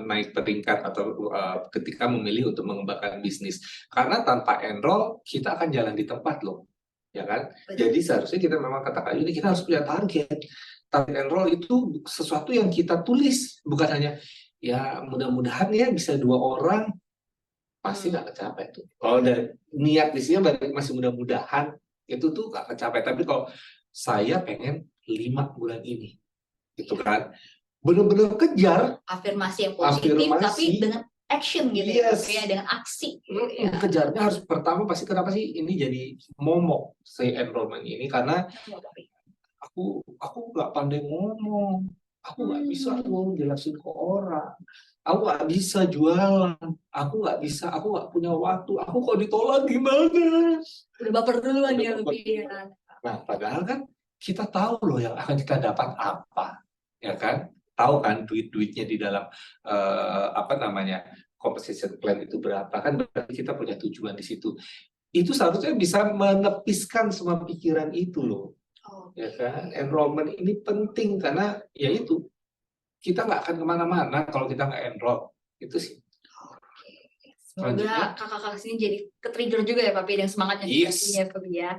naik peringkat atau ketika memilih untuk mengembangkan bisnis. Karena tanpa enroll kita akan jalan di tempat loh. ya kan? Betul. Jadi seharusnya kita memang kata Kak Yuni, kita harus punya target. Target and roll itu sesuatu yang kita tulis, bukan hanya ya mudah-mudahan ya bisa 2 orang, pasti nggak kecapai tuh. Kalau dari niat di sini masih mudah-mudahan, itu tuh nggak kecapai. Tapi kalau saya pengen 5 bulan ini, gitu kan, benar-benar kejar Afirmasi yang positif, tapi afirmasi. dengan action gitu Yes. ya, dengan aksi. Gitu ya. Kejarnya harus pertama pasti, kenapa sih ini jadi momok si enrollment ini, karena aku nggak pandai ngomong, aku nggak bisa loh jelasin ke orang, aku nggak bisa jualan, aku nggak punya waktu, aku kok ditolak gimana? Udah baper duluan Udah ya baper. pikiran. Nah, padahal kan kita tahu loh yang akan kita dapat apa, ya kan? Tahu kan duit-duitnya di dalam apa namanya, compensation plan itu berapa, kan berarti kita punya tujuan di situ. Itu seharusnya bisa menepiskan semua pikiran itu loh. Ya kan, enrollment ini penting karena ya itu, kita nggak akan kemana-mana kalau kita nggak enroll, itu sih. Semoga kakak-kakak sini jadi ke-trigger juga ya Papi, dengan semangatnya Yes. punya Papi ya.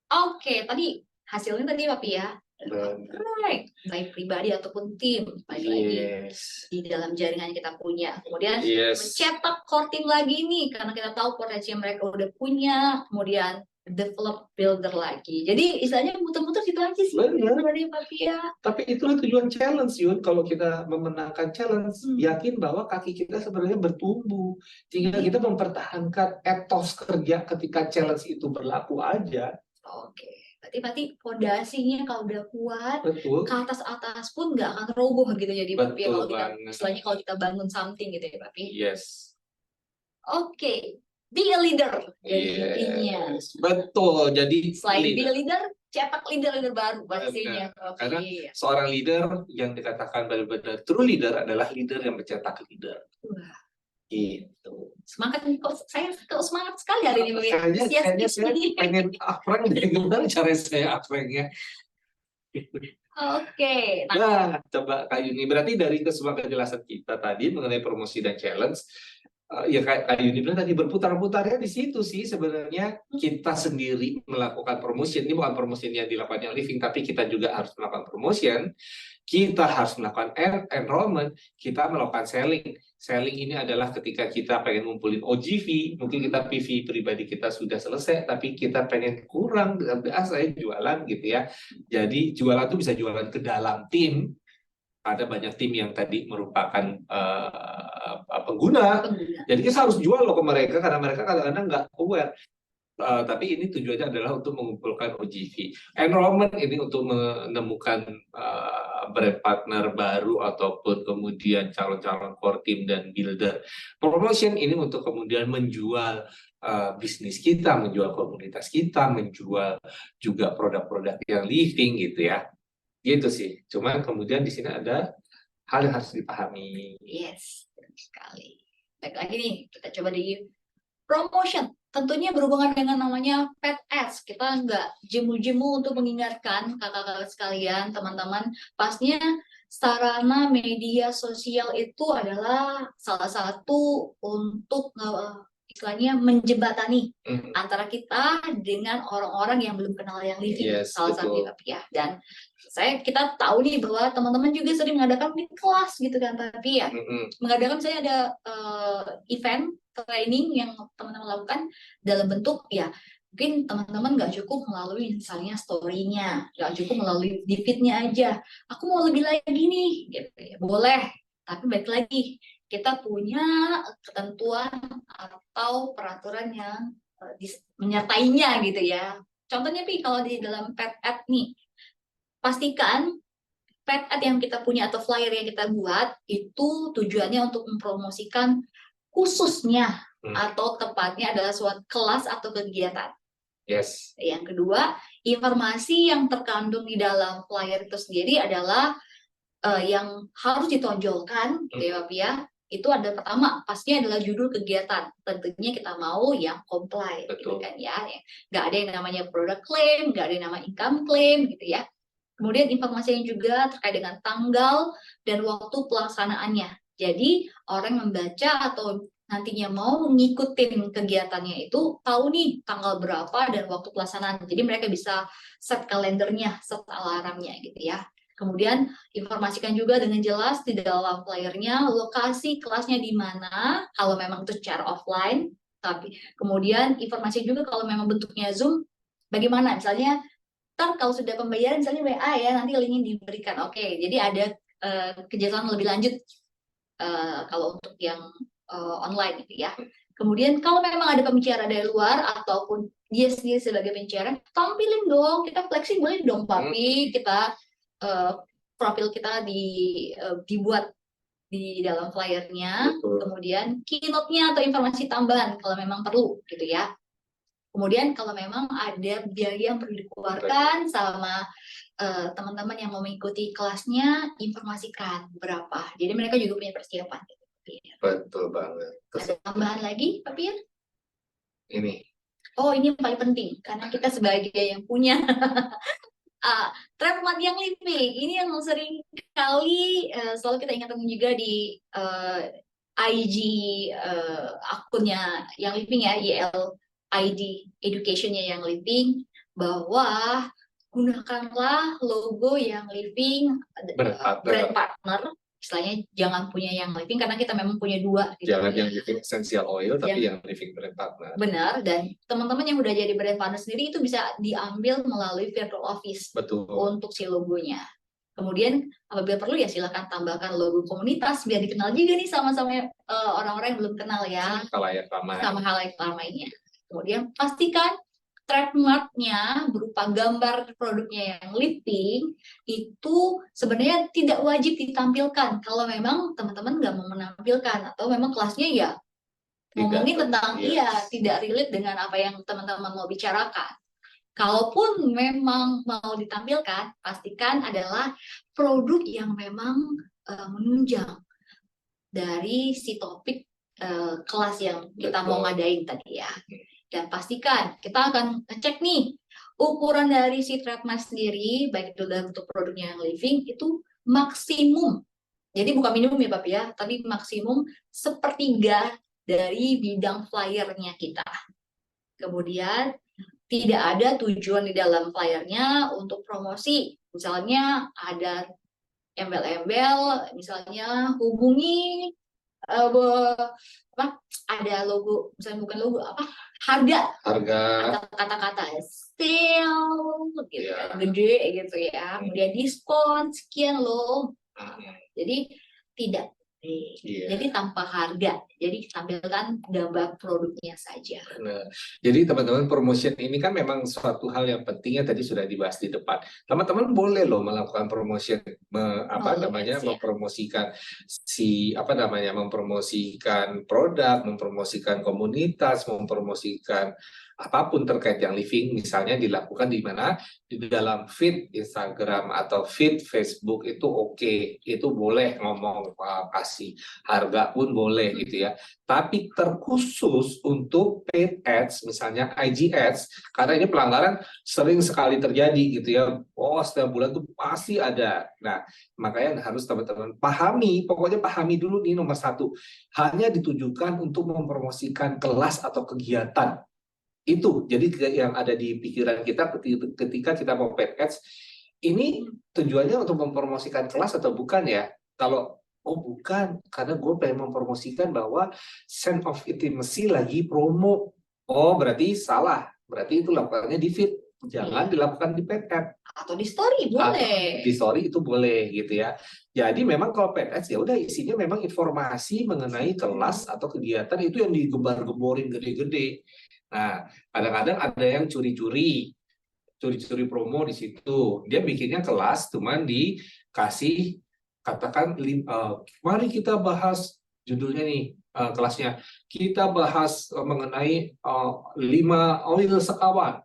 Oke, tadi hasilnya tadi Papi ya. Right. Baik pribadi ataupun tim, baik lagi Yes. di dalam jaringan yang kita punya. Kemudian Yes. mencetak core team lagi nih, karena kita tahu potensi yang mereka udah punya. Kemudian develop builder lagi. Jadi istilahnya muter-muter situ aja sih. Benar. Benar Papi ya. Tapi itulah tujuan challenge, Yun. Kalau kita memenangkan challenge, yakin bahwa kaki kita sebenarnya bertumbuh. Tinggal kita mempertahankan etos kerja ketika challenge itu berlaku aja. Oke. Berarti fondasinya kalau udah kuat, Betul. ke atas pun nggak akan roboh gitu jadi Papi ya. Betul Kalau kita, banget. istilahnya kalau kita bangun something gitu ya Papi. Yes. Oke. Be a leader. Jadi intinya. Yes. Betul. Jadi Selain be a leader, cetak leader baru pastinya. Karena seorang leader yang dikatakan benar-benar true leader adalah leader yang mencetak leader. Wah. Gitu. Semangat, saya semangat sekali hari ini. Kayaknya saya pengen afreng deh, gimana cara saya afrengnya. Oke. Nah, coba Kak Yuni, berarti dari semua kejelasan kita tadi mengenai promosi dan challenge, ya kayak Kak Yuni bilang tadi, berputar-putarnya di situ sih sebenarnya. Kita sendiri melakukan promotion, ini bukan promotion yang dilakukan yang living, tapi kita juga harus melakukan promotion, kita harus melakukan enrollment, kita melakukan selling. Selling ini adalah ketika kita pengen ngumpulin OGV, mungkin kita PV pribadi kita sudah selesai, tapi kita pengen kurang, saya jualan gitu ya. Jadi jualan itu bisa jualan ke dalam tim. Ada banyak tim yang tadi merupakan pengguna. Jadi kita harus jual loh ke mereka, karena mereka kadang-kadang nggak aware. Tapi ini tujuannya adalah untuk mengumpulkan OGV. Enrollment ini untuk menemukan brand partner baru ataupun kemudian calon-calon core team dan builder. Promotion ini untuk kemudian menjual bisnis kita, menjual komunitas kita, menjual juga produk-produk yang living gitu ya. Gitu sih. Cuman kemudian di sini ada hal yang harus dipahami. Yes, benar sekali. Baik lagi nih, kita coba di promotion. Tentunya berhubungan dengan namanya paid ads. Kita nggak jemu-jemu untuk mengingatkan kakak-kakak sekalian, teman-teman. Pastinya sarana media sosial itu adalah salah satu untuk istilahnya menjembatani antara kita dengan orang-orang yang belum kenal yang living. Yes, salah betul. satu ya. Dan kita tahu nih bahwa teman-teman juga sering mengadakan kelas gitu kan, tapi ya mengadakan saya ada event training yang teman-teman lakukan dalam bentuk ya mungkin teman-teman nggak cukup melalui misalnya story-nya, nggak cukup melalui di feed-nya aja. Aku mau lebih lagi nih, gitu ya. Boleh, tapi baik lagi kita punya ketentuan atau peraturan yang menyertainya gitu ya. Contohnya Pi, kalau di dalam paid ad nih, pastikan paid ad yang kita punya atau flyer yang kita buat itu tujuannya untuk mempromosikan khususnya atau tepatnya adalah suatu kelas atau kegiatan. Yes. Yang kedua, informasi yang terkandung di dalam flyer itu sendiri adalah yang harus ditonjolkan, gitu ya Papi ya. Itu ada pertama, pastinya adalah judul kegiatan. Tentunya kita mau yang comply, gitu kan ya. Nggak ada yang namanya product claim, nggak ada yang namanya income claim, gitu ya. Kemudian informasi yang juga terkait dengan tanggal dan waktu pelaksanaannya. Jadi orang membaca atau nantinya mau ngikutin kegiatannya itu tahu nih tanggal berapa dan waktu pelaksanaan. Jadi mereka bisa set kalendernya, set alarmnya gitu ya. Kemudian informasikan juga dengan jelas di dalam flyernya lokasi kelasnya di mana kalau memang itu secara offline. Tapi kemudian informasi juga kalau memang bentuknya Zoom, bagaimana misalnya ntar kalau sudah pembayaran misalnya WA ya nanti linknya diberikan. Oke, jadi ada kejelasan lebih lanjut kalau untuk yang online gitu ya. Kemudian kalau memang ada pembicara dari luar ataupun dia sendiri sebagai pembicara, tampilin dong, kita flexing boleh dong Papi, kita profil kita dibuat di dalam flyernya, kemudian keynote-nya atau informasi tambahan kalau memang perlu gitu ya. Kemudian kalau memang ada biaya yang perlu dikeluarkan sama teman-teman yang mau mengikuti kelasnya, informasikan berapa. Jadi mereka juga punya persiapan. Betul banget. Ada tambahan lagi, Pak Pir? Ini. Oh, ini yang paling penting karena kita sebagai yang punya trademark yang living, ini yang sering kali selalu kita ingatkan juga di IG akunnya yang living ya, YLID educationnya yang living, bahwa gunakanlah logo yang living brand partner. Istilahnya jangan punya yang living karena kita memang punya dua gitu. Jangan yang living essential oil tapi yang living brand partner. Benar, dan teman-teman yang udah jadi brand partner sendiri itu bisa diambil melalui virtual office. Betul. Untuk si logonya. Kemudian apabila perlu ya silakan tambahkan logo komunitas biar dikenal juga nih sama-sama orang-orang yang belum kenal ya. Sama halayak ramainya. Kemudian pastikan trademarknya berupa gambar produknya yang living itu sebenarnya tidak wajib ditampilkan kalau memang teman-teman nggak mau menampilkan atau memang kelasnya ya ngomongin tentang tidak relate dengan apa yang teman-teman mau bicarakan. Kalaupun memang mau ditampilkan, pastikan adalah produk yang memang menunjang dari si topik kelas yang kita mau ngadain tadi ya. Dan pastikan kita akan ngecek nih ukuran dari si trademark sendiri, baik itu dalam bentuk produknya yang living itu maksimum. Jadi bukan minimum ya Bapak ya, tapi maksimum 1/3 dari bidang flyernya kita. Kemudian tidak ada tujuan di dalam flyernya untuk promosi. Misalnya ada embel-embel, misalnya hubungi ada logo, misalnya bukan logo harga atau kata-kata sale gitu gede gitu ya, kemudian diskon sekian loh. Jadi tidak jadi tanpa harga, jadi tampilkan gambar produknya saja. Nah, jadi teman-teman, promotion ini kan memang suatu hal yang pentingnya tadi sudah dibahas di depan. Teman-teman boleh loh melakukan promotion, mempromosikan mempromosikan produk, mempromosikan komunitas, mempromosikan apapun terkait yang living, misalnya dilakukan di mana di dalam feed Instagram atau feed Facebook itu oke, itu boleh ngomong kasih harga pun boleh gitu ya. Tapi terkhusus untuk paid ads, misalnya IG ads, karena ini pelanggaran sering sekali terjadi gitu ya. Oh, setiap bulan tuh pasti ada. Nah, makanya harus teman-teman pahami, pokoknya pahami dulu nih nomor 1, hanya ditujukan untuk mempromosikan kelas atau kegiatan. Itu jadi yang ada di pikiran kita ketika kita mau paid ads, ini tujuannya untuk mempromosikan kelas atau bukan ya? Kalau bukan, karena gue pengen mempromosikan bahwa sense of intimacy lagi promo. Oh, berarti salah. Berarti itu lakukannya di feed, jangan dilakukan di paid ads. Atau di story boleh. Di story itu boleh gitu ya. Jadi memang kalau paid ads ya udah isinya memang informasi mengenai kelas atau kegiatan itu yang digembar-gemborin gede-gede. Nah, kadang-kadang ada yang curi-curi promo di situ. Dia bikinnya kelas, cuman dikasih katakan, mari kita bahas judulnya nih, kelasnya. Kita bahas mengenai 5 oil sekawan.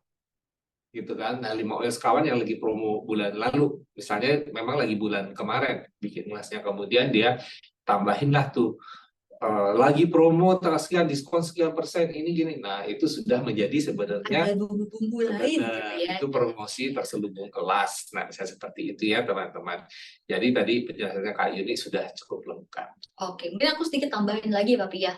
Gitu kan. Nah, 5 oil sekawan yang lagi promo bulan lalu. Misalnya memang lagi bulan kemarin bikin kelasnya. Kemudian dia tambahinlah tuh lagi promo sekian, diskon sekian persen, ini gini. Nah, itu sudah menjadi sebenarnya ada bumbu-bumbu lain gitu ya. Itu promosi terselubung kelas. Nah, bisa seperti itu ya teman-teman. Jadi tadi penjelasannya Kak Yuni sudah cukup lengkap. Oke, mungkin aku sedikit tambahin lagi Bapak ya.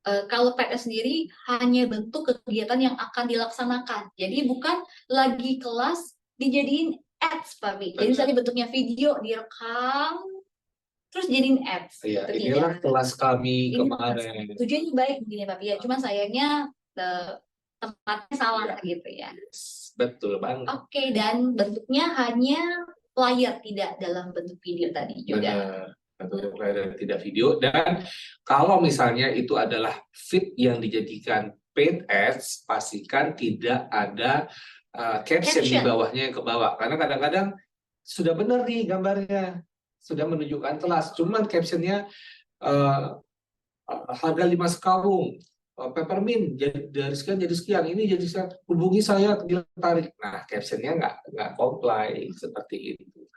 kalau PNS sendiri hanya bentuk kegiatan yang akan dilaksanakan. Jadi bukan lagi kelas dijadiin ads, Pak Bi. Jadi misalnya bentuknya video direkam terus jadiin ads. Iya, Itu inilah tidak. kelas kami Ini kemarin. tujuannya baik mungkin ya Pak Bi ya. Cuma sayangnya tempatnya salah Iya. gitu ya. Betul banget. Oke, dan bentuknya hanya layar, tidak dalam bentuk video tadi juga. Benar. Tidak video. Dan kalau misalnya itu adalah feed yang dijadikan paid ads, pastikan tidak ada caption di Caption. bawahnya yang ke bawah. Karena kadang-kadang sudah benar nih gambarnya, sudah menunjukkan kelas, cuman captionnya harga 5 sekarung, peppermint dari sekian jadi sekian, ini jadi sekian, hubungi saya ditarik. Nah, captionnya nggak comply seperti itu.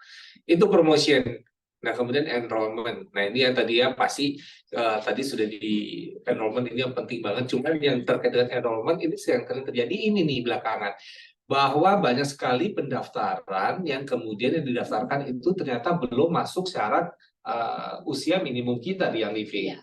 Itu promotion. Nah, kemudian enrollment. Nah, ini yang tadi ya pasti tadi sudah di enrollment ini yang penting banget. Cuma yang terkait dengan enrollment ini yang sering terjadi ini nih belakangan. Bahwa banyak sekali pendaftaran yang kemudian yang didaftarkan itu ternyata belum masuk syarat usia minimum kita di yang living. Iya.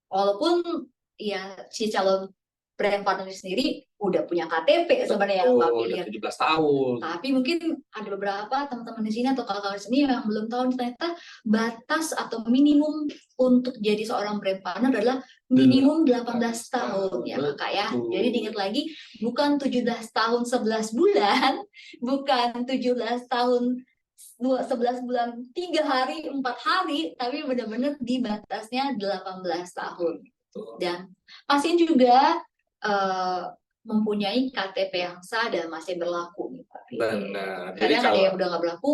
Walaupun ya si calon brand partner sendiri udah punya KTP sebenarnya Pak Bi, udah ya. 17 tahun. Tapi mungkin ada beberapa teman-teman di sini atau kakak di sini yang belum tahu ternyata batas atau minimum untuk jadi seorang brand partner adalah minimum 18 tahun ya Kakak ya. Jadi diingat lagi, bukan 17 tahun 11 bulan, bukan 17 tahun 11 bulan 3 hari 4 hari, tapi benar-benar di batasnya 18 tahun. Dan pasien juga mempunyai KTP yang sah dan masih berlaku nih Pak. Benar. Jadi kalau ada yang udah nggak berlaku,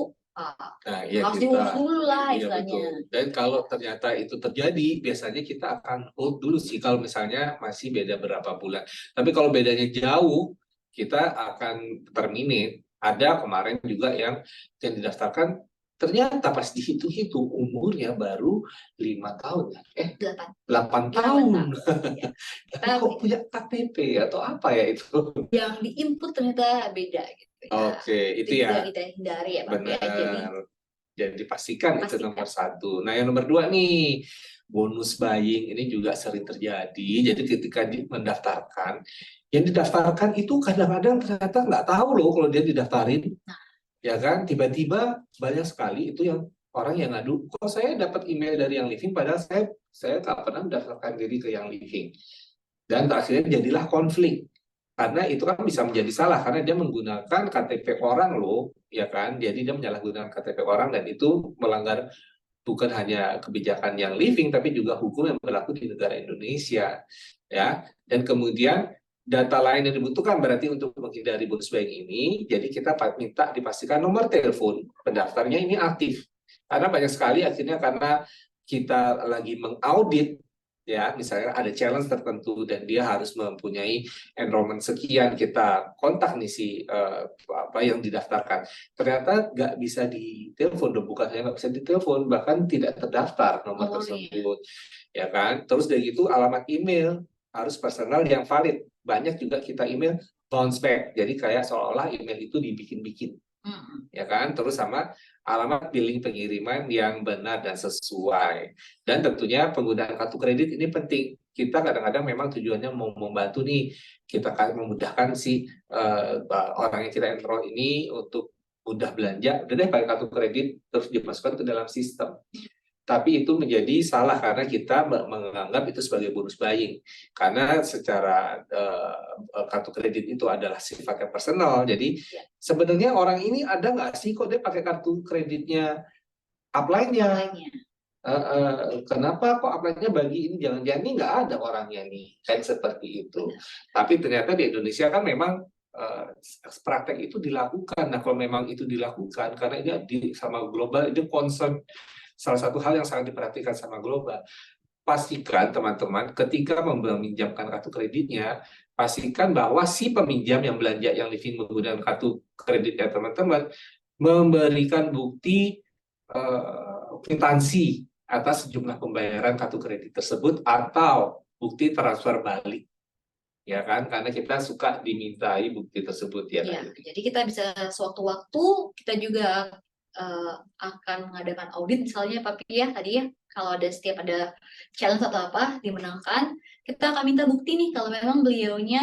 ya harus diurus dulu lah iya, istilahnya. betul. Dan kalau ternyata itu terjadi, biasanya kita akan hold dulu sih kalau misalnya masih beda berapa bulan. Tapi kalau bedanya jauh, kita akan terminate. Ada kemarin juga yang didaftarkan, ternyata pas dihitung-hitung umurnya baru 5 tahun ya. 8 tahun. Ya. Tapi kok punya KTP atau apa ya itu? Yang diinput ternyata beda gitu ya. Oke, itu juga ya. kita hindari ya Pak. Benar. Ya, jadi pastikan itu nomor 1. Nah, yang nomor 2 nih, bonus buying ini juga sering terjadi. Jadi ketika mendaftarkan, yang didaftarkan itu kadang-kadang ternyata nggak tahu loh kalau dia didaftarin. Ya kan, tiba-tiba banyak sekali itu yang orang yang ngadu, kok saya dapat email dari yang living padahal saya nggak pernah mendaftarkan diri ke yang living. Dan akhirnya jadilah konflik. Karena itu kan bisa menjadi salah karena dia menggunakan KTP orang loh, ya kan? Jadi dia menyalahgunakan KTP orang dan itu melanggar bukan hanya kebijakan yang living tapi juga hukum yang berlaku di negara Indonesia, ya. Dan kemudian data lain yang dibutuhkan berarti untuk menghindari bonus buying ini, jadi kita minta dipastikan nomor telepon pendaftarnya ini aktif. Karena banyak sekali akhirnya karena kita lagi mengaudit, ya misalnya ada challenge tertentu dan dia harus mempunyai enrollment sekian, kita kontak nih si apa yang didaftarkan, ternyata nggak bisa ditelepon, bukan hanya nggak bisa ditelepon, bahkan tidak terdaftar nomor tersebut, ya kan. Terus dari itu alamat email harus personal yang valid. Banyak juga kita email bounce back, jadi kayak seolah-olah email itu dibikin-bikin, ya kan. Terus sama alamat billing pengiriman yang benar dan sesuai. Dan tentunya penggunaan kartu kredit ini penting. Kita kadang-kadang memang tujuannya mau membantu nih, kita memudahkan si orang yang kita enroll ini untuk mudah belanja. Udah deh pakai kartu kredit terus dimasukkan ke dalam sistem. Tapi itu menjadi salah karena kita menganggap itu sebagai bonus buying. Karena secara kartu kredit itu adalah sifatnya personal. Jadi sebenarnya orang ini ada nggak sih kok dia pakai kartu kreditnya upline-nya? Kenapa kok upline-nya bagi ini? Jangan-jangan ini nggak ada orangnya nih. Kan seperti itu. Tapi ternyata di Indonesia kan memang praktek itu dilakukan. Nah kalau memang itu dilakukan, karena ini sama global, ini concern, salah satu hal yang sangat diperhatikan sama global. Pastikan teman-teman ketika meminjamkan kartu kreditnya, pastikan bahwa si peminjam yang belanja yang living menggunakan kartu kreditnya teman-teman memberikan bukti kwitansi atas sejumlah pembayaran kartu kredit tersebut atau bukti transfer balik, ya kan, karena kita suka dimintai bukti tersebut ya. Jadi kita bisa sewaktu-waktu kita juga akan mengadakan audit misalnya Papi ya tadi ya, kalau ada setiap ada challenge atau apa dimenangkan, kita akan minta bukti nih kalau memang beliaunya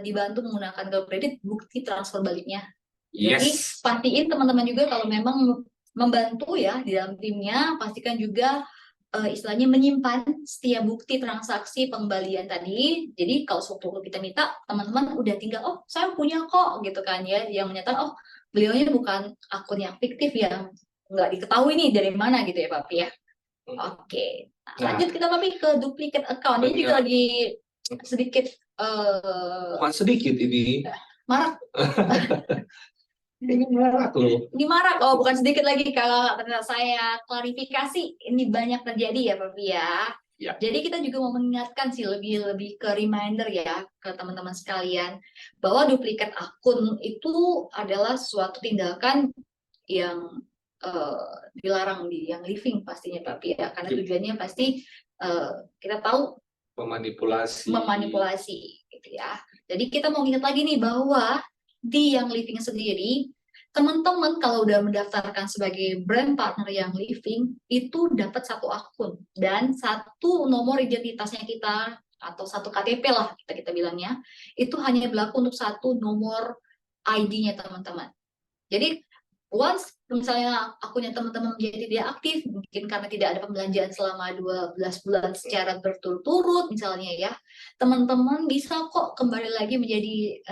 dibantu menggunakan GoCredit, bukti transfer baliknya. Jadi pastiin teman-teman juga kalau memang membantu ya di dalam timnya, pastikan juga istilahnya menyimpan setiap bukti transaksi pengembalian tadi. Jadi kalau suatu kita minta, teman-teman udah tinggal, oh saya punya kok gitu kan ya, yang menyatakan oh beliaunya bukan akun yang fiktif yang nggak diketahui nih dari mana gitu ya Papi ya. Oke, nah, lanjut kita Papi ke duplicate account. Ini juga lagi sedikit bukan sedikit ini marak. Ini marak loh. Ini marak, oh bukan sedikit lagi kalau saya klarifikasi, ini banyak terjadi ya Papi ya. Ya. Jadi kita juga mau mengingatkan sih lebih ke reminder ya ke teman-teman sekalian bahwa duplikat akun itu adalah suatu tindakan yang dilarang di yang living pastinya Papi ya, karena tujuannya pasti kita tahu memanipulasi gitu ya. Jadi kita mau ingat lagi nih bahwa di yang living sendiri, teman-teman kalau udah mendaftarkan sebagai brand partner yang living itu dapat satu akun dan satu nomor identitasnya kita atau satu KTP lah kita bilangnya, itu hanya berlaku untuk satu nomor ID-nya teman-teman. Jadi once misalnya akunnya teman-teman menjadi tidak aktif, mungkin karena tidak ada pembelanjaan selama 12 bulan secara berturut-turut misalnya ya, teman-teman bisa kok kembali lagi menjadi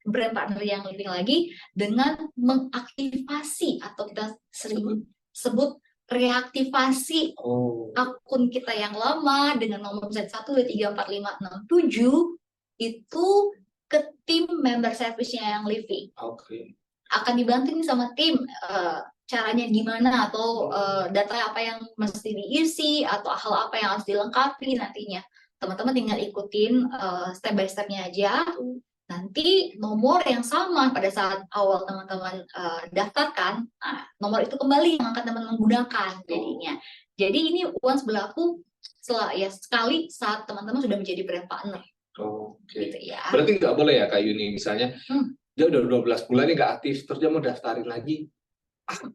brand partner yang living lagi dengan mengaktifasi atau kita sering sebut reaktivasi akun kita yang lama dengan nomor 1234567 itu ke tim member service-nya yang living. Akan dibantu nih sama tim caranya gimana atau data apa yang mesti diisi atau hal apa yang harus dilengkapi nantinya. Teman-teman tinggal ikutin step by step-nya aja. Nanti nomor yang sama pada saat awal teman-teman daftarkan, nomor itu kembali yang akan teman-teman menggunakan jadinya. Jadi ini once berlaku sekali saat teman-teman sudah menjadi brand partner. Gitu ya. Berarti nggak boleh ya Kak Yuni, misalnya dia udah 12 bulan ini nggak aktif, terus dia mau daftarin lagi,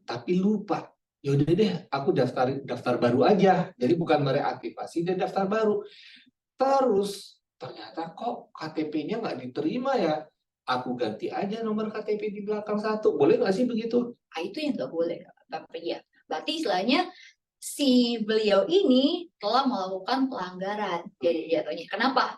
tapi lupa. Yaudah deh, aku daftar baru aja. Jadi bukan mereaktivasi, dia daftar baru. Terus ternyata kok KTP-nya nggak diterima ya, aku ganti aja nomor KTP di belakang satu, boleh nggak sih begitu? Itu yang nggak boleh Bapak ya. Berarti istilahnya si beliau ini telah melakukan pelanggaran jadi jatuhnya. Kenapa?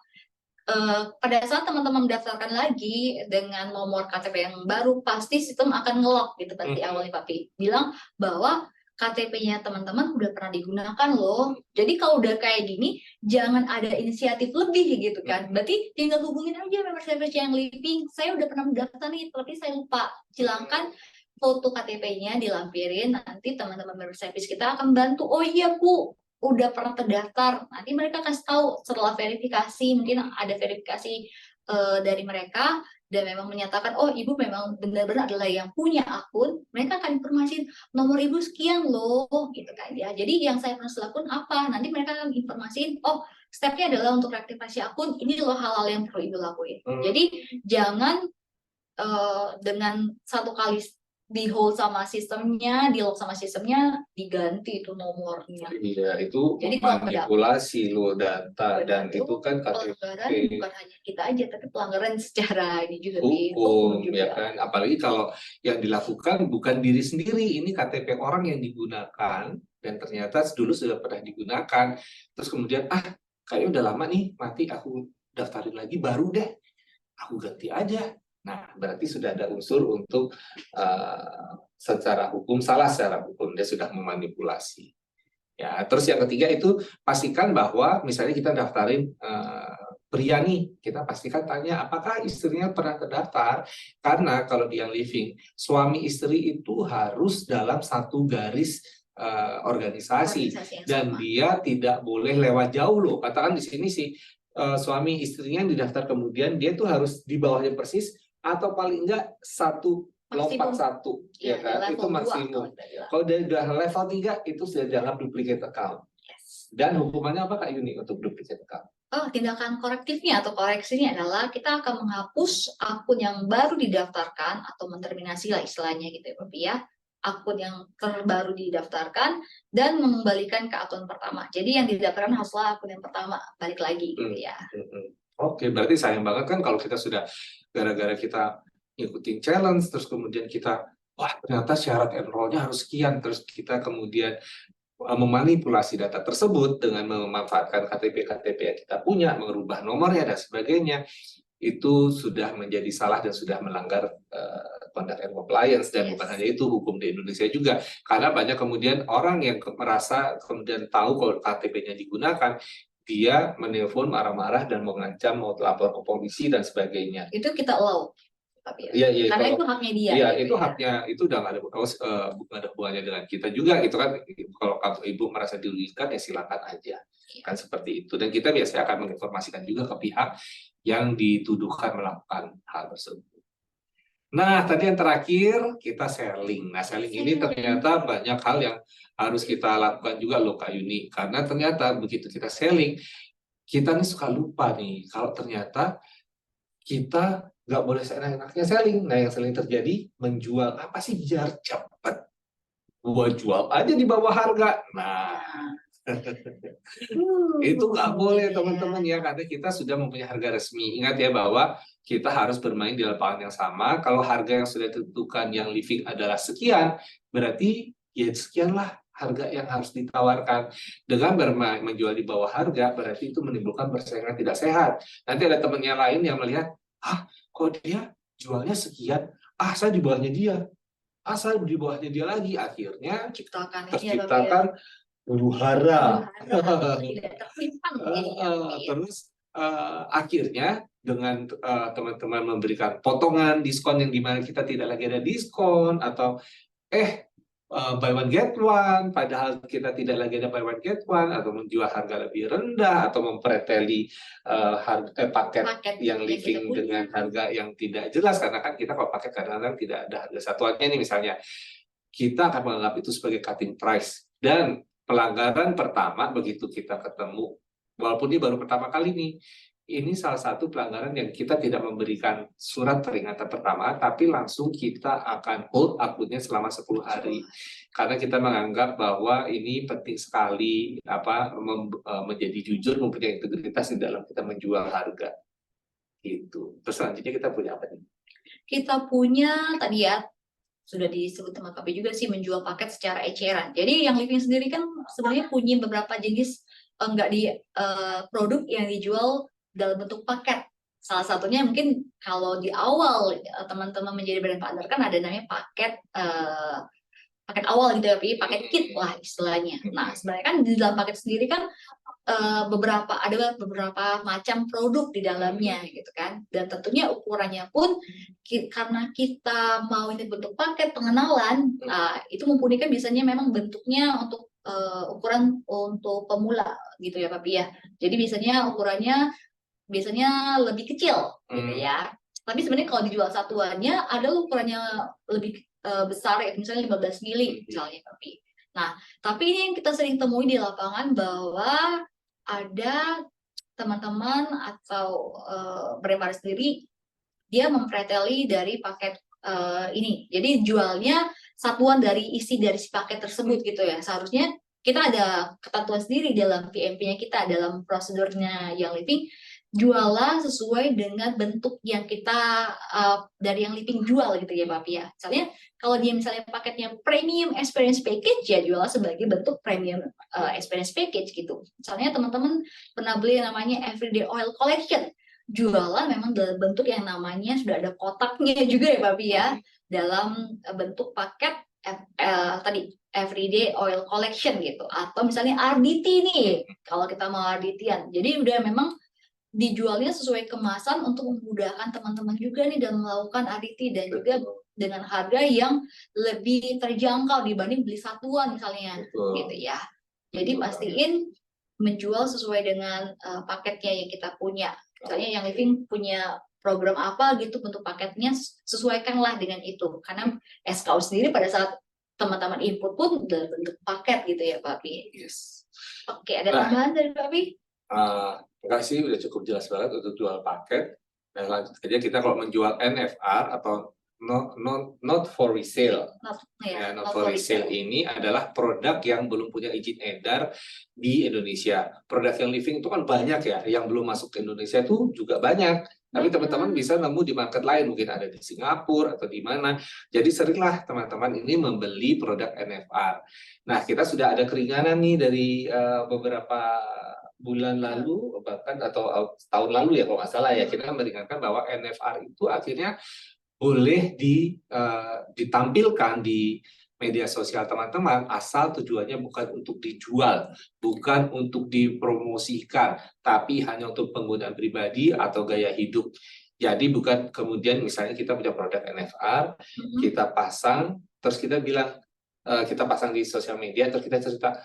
Pada saat teman-teman mendaftarkan lagi dengan nomor KTP yang baru, pasti sistem akan nge-lock gitu tadi awalnya Papi bilang bahwa KTP-nya teman-teman udah pernah digunakan loh. Jadi kalau udah kayak gini, jangan ada inisiatif lebih gitu kan. Berarti tinggal hubungin aja member service yang living. Saya udah pernah mendaftar nih, tapi saya lupa. Silahkan foto KTP-nya dilampirin. Nanti teman-teman member service kita akan bantu. Oh iya Bu, udah pernah terdaftar. Nanti mereka kasih tahu setelah verifikasi. Mungkin ada verifikasi dari mereka. Dan memang menyatakan, oh ibu memang benar-benar adalah yang punya akun, mereka akan informasiin nomor ibu sekian loh, gitu kan ya. Jadi yang saya harus lakukan apa? Nanti mereka akan informasiin, oh stepnya adalah untuk reaktivasi akun, ini loh hal-hal yang perlu ibu lakuin. Jadi jangan dengan satu kali di hold sama sistemnya, di lock sama sistemnya, diganti itu nomornya. Iya, itu jadi manipulasi lo data dan itu kan pelanggaran bukan hanya kita aja, tapi pelanggaran secara ini juga hukum ya kan. Apalagi kalau yang dilakukan bukan diri sendiri, ini KTP orang yang digunakan dan ternyata dulu sudah pernah digunakan. Terus kemudian kayaknya udah lama nih, mati aku daftarin lagi baru deh, aku ganti aja. Nah, berarti sudah ada unsur untuk secara hukum, salah secara hukum, dia sudah memanipulasi. Ya, terus yang ketiga itu pastikan bahwa misalnya kita daftarin pria nih, kita pastikan tanya apakah istrinya pernah terdaftar, karena kalau di yang living, suami istri itu harus dalam satu garis organisasi dan dia tidak boleh lewat jauh loh. Katakan di sini sih suami istrinya yang didaftar kemudian dia tuh harus di bawahnya persis atau paling enggak lompat satu ya kan, itu maksimum. Kalau udah level 3 itu sudah dianggap duplicate account. Dan hukumannya apa Kak Yuni untuk duplicate account? Tindakan korektifnya atau koreksinya adalah kita akan menghapus akun yang baru didaftarkan atau menterminasi lah istilahnya gitu ya Bapak ya. akun yang terbaru didaftarkan dan mengembalikan ke akun pertama. Jadi yang didaftarkan haruslah akun yang pertama, balik lagi gitu ya. Oke, berarti sayang banget kan kalau kita sudah gara-gara kita ngikutin challenge, terus kemudian kita, wah ternyata syarat enrollnya harus sekian, terus kita kemudian memanipulasi data tersebut dengan memanfaatkan KTP-KTP yang kita punya, mengubah nomornya dan sebagainya, itu sudah menjadi salah dan sudah melanggar conduct and compliance, dan bukan hanya itu, hukum di Indonesia juga, karena banyak kemudian orang yang merasa kemudian tahu kalau KTP-nya digunakan, dia menelpon marah-marah dan mengancam mau lapor ke polisi dan sebagainya. Itu kita allow. Iya, iya, karena itu haknya dia. Iya, gitu itu ya. haknya, itu udah nggak ada hubungannya dengan kita juga, gitu kan. Kalau ibu merasa dirugikan ya silakan aja, kan seperti itu. Dan kita biasanya akan menginformasikan juga ke pihak yang dituduhkan melakukan hal tersebut. Nah, tadi yang terakhir kita selling. Nah, selling ini ternyata banyak hal yang harus kita lakukan juga loh Kak Yuni, karena ternyata begitu kita selling, kita nih suka lupa nih kalau ternyata kita nggak boleh seenak-enaknya selling. Nah, yang sering terjadi menjual apa sih biar cepat. Gua jual aja di bawah harga. Nah, itu nggak boleh teman-teman ya, karena kita sudah mempunyai harga resmi. Ingat ya bahwa kita harus bermain di lapangan yang sama. Kalau harga yang sudah ditentukan yang living adalah sekian, berarti ya sekianlah harga yang harus ditawarkan. Dengan bermain menjual di bawah harga, berarti itu menimbulkan persaingan tidak sehat. Nanti ada temannya lain yang melihat, kok dia jualnya sekian, saya di bawahnya dia, saya di bawahnya dia lagi, akhirnya terciptakan huru hara. Terus akhirnya dengan teman-teman memberikan potongan diskon yang dimana kita tidak lagi ada diskon, atau buy one get one, padahal kita tidak lagi ada buy one get one, atau menjual harga lebih rendah, atau mempreteli paket yang living dengan harga yang tidak jelas, karena kan kita kalau paket kadang-kadang tidak ada harga satuannya nih misalnya, kita akan menganggap itu sebagai cutting price. Dan pelanggaran pertama begitu kita ketemu, walaupun ini baru pertama kali nih, ini salah satu pelanggaran yang kita tidak memberikan surat peringatan pertama, tapi langsung kita akan hold akunnya selama 10 hari. Karena kita menganggap bahwa ini penting sekali menjadi jujur, mempunyai integritas di dalam kita menjual harga. Gitu. Terus selanjutnya kita punya apa nih? Kita punya tadi ya, sudah disebut sama KP juga sih, menjual paket secara eceran. Jadi yang living sendiri kan sebenarnya punya beberapa jenis produk yang dijual dalam bentuk paket. Salah satunya mungkin kalau di awal teman-teman menjadi brand partner kan ada namanya paket awal gitu ya, paket kit lah istilahnya. Nah, sebenarnya kan di dalam paket sendiri kan ada beberapa macam produk di dalamnya gitu kan, dan tentunya ukurannya pun karena kita mau ini bentuk paket pengenalan, itu mumpuni kan biasanya memang bentuknya untuk ukuran untuk pemula gitu ya Papi ya. Jadi biasanya ukurannya lebih kecil gitu ya. Tapi sebenarnya kalau dijual satuannya ada ukurannya lebih besar ya, misalnya 15 mili misalnya Papi. Nah, tapi ini yang kita sering temui di lapangan bahwa ada teman-teman atau brand sendiri dia mempreteli dari paket ini. Jadi jualnya satuan dari isi dari si paket tersebut gitu ya. Seharusnya kita ada ketentuan sendiri dalam PMP-nya kita, dalam prosedurnya yang living, jualan sesuai dengan bentuk yang kita dari yang living jual gitu ya Bapak ya. Misalnya kalau dia misalnya paketnya premium experience package, ya jual sebagai bentuk premium experience package gitu. Misalnya teman-teman pernah beli yang namanya Everyday Oil Collection, jualan memang dalam bentuk yang namanya sudah ada kotaknya juga ya Bapak ya, dalam bentuk paket tadi Everyday Oil Collection gitu. Atau misalnya RDT nih, kalau kita mau RDT-an. Jadi udah memang dijualnya sesuai kemasan untuk memudahkan teman-teman juga nih dalam melakukan RDT, dan juga dengan harga yang lebih terjangkau dibanding beli satuan misalnya. Gitu ya. Jadi pastiin menjual sesuai dengan paketnya yang kita punya. Misalnya yang living punya program apa gitu bentuk paketnya, sesuaikanlah dengan itu. Karena SKU sendiri pada saat teman-teman input pun dalam bentuk paket gitu ya Papi. Yes. Oke, ada tambahan dari Papi? Enggak sih, udah cukup jelas banget untuk jual paket. Nah, lanjut aja kita kalau menjual NFR atau not for resale. Not For resale ini adalah produk yang belum punya izin edar di Indonesia. Produk yang living itu kan banyak ya, yang belum masuk ke Indonesia itu juga banyak. Tapi teman-teman bisa nemu di market lain, mungkin ada di Singapura atau di mana. Jadi seringlah teman-teman ini membeli produk NFR. Nah, kita sudah ada keringanan nih dari beberapa bulan lalu, bahkan atau tahun lalu ya kalau nggak salah ya, kita meringankan bahwa NFR itu akhirnya boleh ditampilkan di media sosial teman-teman, asal tujuannya bukan untuk dijual, bukan untuk dipromosikan, tapi hanya untuk penggunaan pribadi atau gaya hidup. Jadi bukan kemudian misalnya kita punya produk NFR, kita pasang, terus kita bilang, kita pasang di sosial media, terus kita cerita,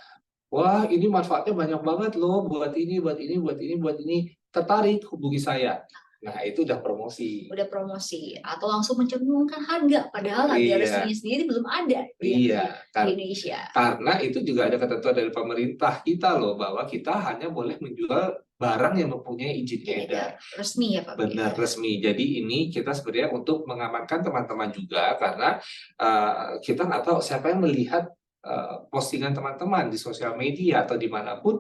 wah ini manfaatnya banyak banget loh, buat ini, buat ini, buat ini, buat ini, tertarik hubungi saya. Nah, itu udah promosi. Udah promosi. Atau langsung mencantumkan harga. Padahal harga resminya sendiri belum ada di Indonesia. Karena itu juga ada ketentuan dari pemerintah kita loh, bahwa kita hanya boleh menjual barang yang mempunyai izin edar. Resmi ya Pak? Benar, resmi. Jadi ini kita sebenarnya untuk mengamankan teman-teman juga, karena kita nggak tahu siapa yang melihat postingan teman-teman di sosial media atau dimanapun,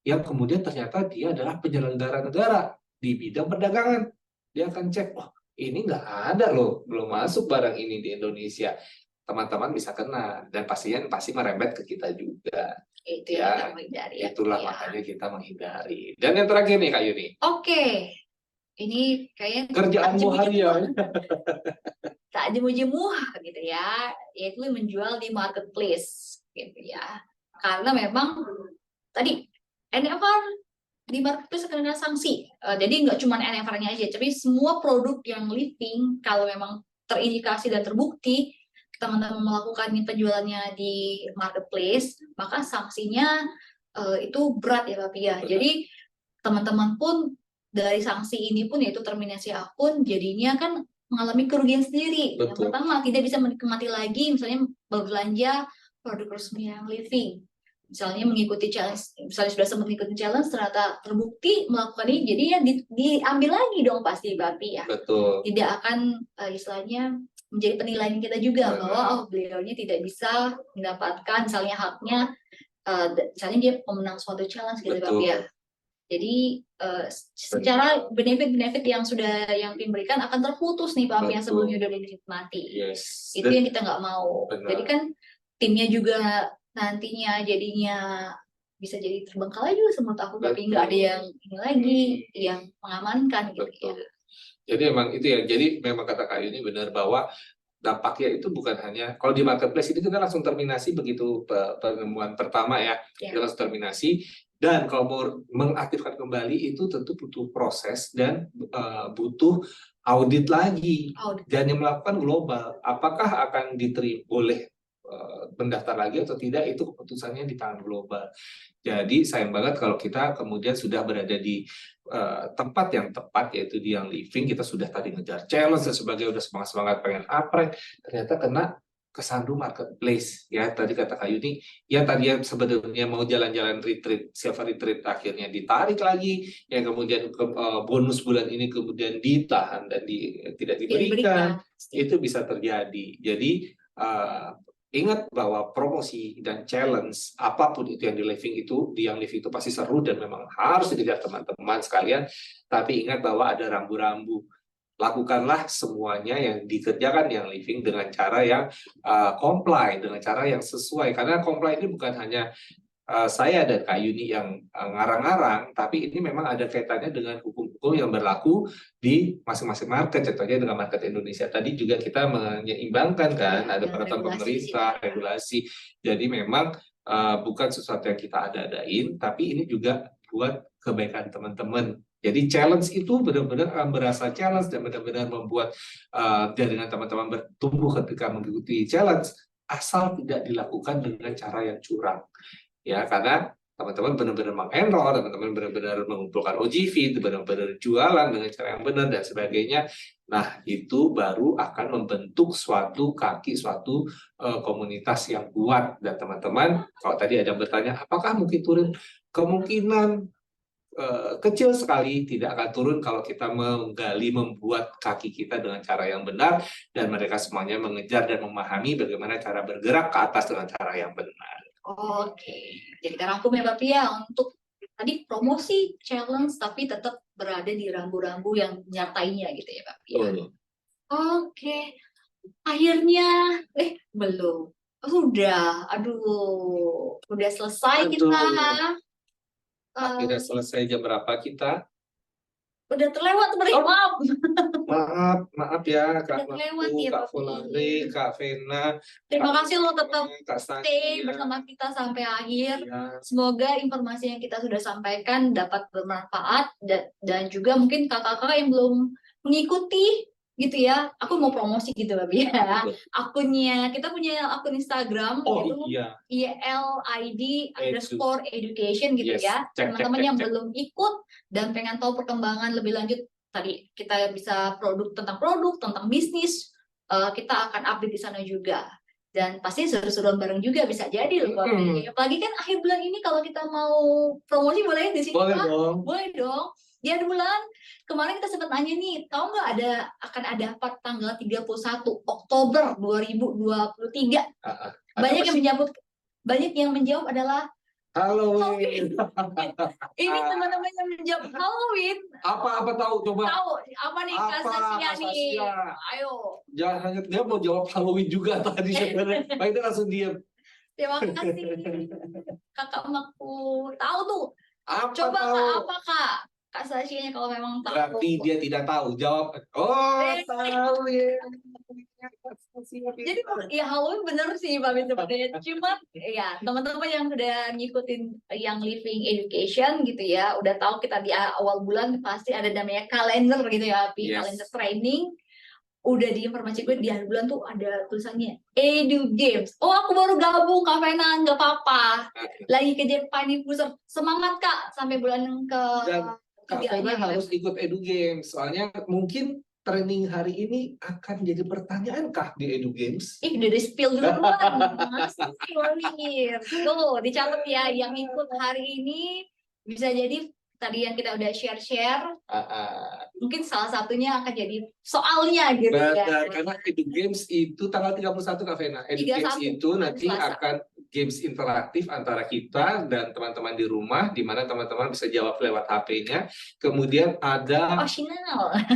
yang kemudian ternyata dia adalah penyelenggara negara di bidang perdagangan. Dia akan cek, oh ini nggak ada loh, belum masuk barang ini di Indonesia. Teman-teman bisa kena, dan pastinya pasti merembet ke kita juga. Itu ya, yang menghindari. Itulah makanya kita menghindari. Dan yang terakhir nih Kak Yuni. Oke. Ini kayaknya kerjaanmu harian. Tak jemu-jemu gitu ya, yaitu menjual di marketplace gitu ya. Karena memang tadi NFR di marketplace akan ada sanksi. Jadi nggak cuma NFR-nya aja, tapi semua produk yang living kalau memang terindikasi dan terbukti teman-teman melakukan penjualannya di marketplace, maka sanksinya itu berat ya Pak Pia. Jadi teman-teman pun dari sanksi ini pun, yaitu terminasi akun, jadinya kan mengalami kerugian sendiri. Betul. Yang pertama, tidak bisa menikmati lagi misalnya berbelanja produk resmi yang living. Misalnya mengikuti challenge, misalnya sudah sempat mengikuti challenge, ternyata terbukti melakukan ini, jadi ya diambil lagi dong pasti Bapi ya. Betul. Tidak akan istilahnya menjadi penilaian kita juga. Betul. Bahwa oh beliaunya tidak bisa mendapatkan misalnya haknya, misalnya dia pemenang suatu challenge gitu Bapi ya. Jadi secara benefit-benefit yang diberikan akan terputus nih Pak, yang sebelumnya udah dinikmati. Yes. Itu yang kita nggak mau. Benar. Jadi kan timnya juga nantinya jadinya bisa jadi terbengkalai juga menurut aku, tapi nggak ada yang ini lagi yang mengamankan gitu. Betul. Ya. Jadi memang itu ya. Jadi memang kata Kak Yuni benar, bahwa dampaknya itu bukan hanya kalau di marketplace itu kita langsung terminasi begitu penemuan pertama ya. Kita langsung terminasi. Dan kalau mau mengaktifkan kembali itu tentu butuh proses dan butuh audit lagi. Dan yang melakukan global, apakah akan diterima boleh mendaftar lagi atau tidak, itu keputusannya di tangan global. Jadi sayang banget kalau kita kemudian sudah berada di tempat yang tepat, yaitu di yang living, kita sudah tadi ngejar challenge dan sebagainya, udah semangat pengen upgrade, ternyata kena kesandung marketplace ya. Tadi kata Kak Yuni, ya tadi yang sebenarnya mau jalan-jalan retreat, silver retreat, akhirnya ditarik lagi, yang kemudian bonus bulan ini kemudian ditahan dan tidak diberikan. Itu bisa terjadi. Jadi ingat bahwa promosi dan challenge apapun itu yang di living itu, pasti seru dan memang harus dikejar teman-teman sekalian. Tapi ingat bahwa ada rambu-rambu. Lakukanlah semuanya yang dikerjakan yang living dengan cara yang comply, dengan cara yang sesuai. Karena comply ini bukan hanya saya dan Kak Yuni yang ngarang-ngarang, tapi ini memang ada kaitannya dengan hukum-hukum yang berlaku di masing-masing market. Contohnya dengan market Indonesia tadi juga kita menyeimbangkan kan, ada peraturan pemerintah, regulasi. Jadi memang bukan sesuatu yang kita ada-adain, tapi ini juga buat kebaikan teman-teman. Jadi challenge itu benar-benar berasa challenge dan benar-benar membuat jaringan teman-teman bertumbuh ketika mengikuti challenge, asal tidak dilakukan dengan cara yang curang. Ya, karena teman-teman benar-benar mengenrol, teman-teman benar-benar mengumpulkan OGV, benar-benar jualan dengan cara yang benar dan sebagainya. Nah, itu baru akan membentuk suatu komunitas yang kuat. Dan teman-teman, kalau tadi ada yang bertanya, apakah mungkin turun? Kemungkinan kecil sekali, tidak akan turun kalau kita menggali, membuat kaki kita dengan cara yang benar, dan mereka semuanya mengejar dan memahami bagaimana cara bergerak ke atas dengan cara yang benar. Oke, jadi kita rangkum ya Pak Pia untuk tadi promosi, challenge, tapi tetap berada di rambu-rambu yang menyertainya gitu ya Pak Pia. Oke, akhirnya, belum. Sudah, aduh, udah selesai kita. Akhirnya selesai jam berapa kita? Udah terlewat, maaf. Maaf ya Kak Maku, Ya, Kak Funari, Kak Vena. Terima kasih lo tetap stay stay bersama kita sampai akhir. Ya. Semoga informasi yang kita sudah sampaikan dapat bermanfaat dan juga mungkin kakak-kakak yang belum mengikuti gitu ya. Aku mau promosi gitu Babi ya. Akunnya, kita punya akun Instagram itu IELID_education gitu ya. Teman-teman yang belum ikut dan pengen tahu perkembangan lebih lanjut, tadi kita bisa produk, tentang bisnis, kita akan update di sana juga. Dan pasti seru-seruan bareng juga bisa jadi loh Babi. Apalagi kan akhir bulan ini kalau kita mau promosi boleh di sini Pak? Boleh dong. Di akhir bulan kemarin kita sempat nanya nih, tahu nggak akan ada apa tanggal 31 Oktober 2023? Banyak yang menjawab adalah Halloween. Ini teman-teman yang menjawab Halloween. Apa tahu coba? Tahu apa nih Kak Saskia nih? Ayo. Jangan hanya dia mau jawab Halloween juga tadi sebenarnya. Baik, langsung diam. Terima kasih Kakak Maku. Tahu tuh. Coba tahu? Kak, apa Kak? Kak Saskia kalau memang tahu. Berarti dia tidak tahu. Jawab. Tahu ya. Jadi ya Halloween bener sih Pak sebenarnya. Cuma ya teman-teman yang sudah ngikutin yang Living Education gitu ya, udah tahu kita di awal bulan pasti ada namanya kalender gitu ya, kalender training. Udah diinformasi gue di akhir bulan tuh ada tulisannya Edu Games. Oh aku baru gabung Kak Vena, nggak apa-apa. Lagi ke Jepang Pusat. Semangat Kak sampai bulan ke. Dan Kak Vena harus ikut Edu Games. Soalnya mungkin training hari ini akan jadi pertanyaan kah di Edu Games? Udah di-spill duluan. Tuh, dicatat ya yang ikut hari ini bisa jadi tadi yang kita udah share mungkin salah satunya akan jadi soalnya gitu ya. Karena Edu Games itu tanggal 31 Kak Vena. Edu Games itu nanti akan games interaktif antara kita dan teman-teman di rumah, di mana teman-teman bisa jawab lewat HP-nya. Kemudian ada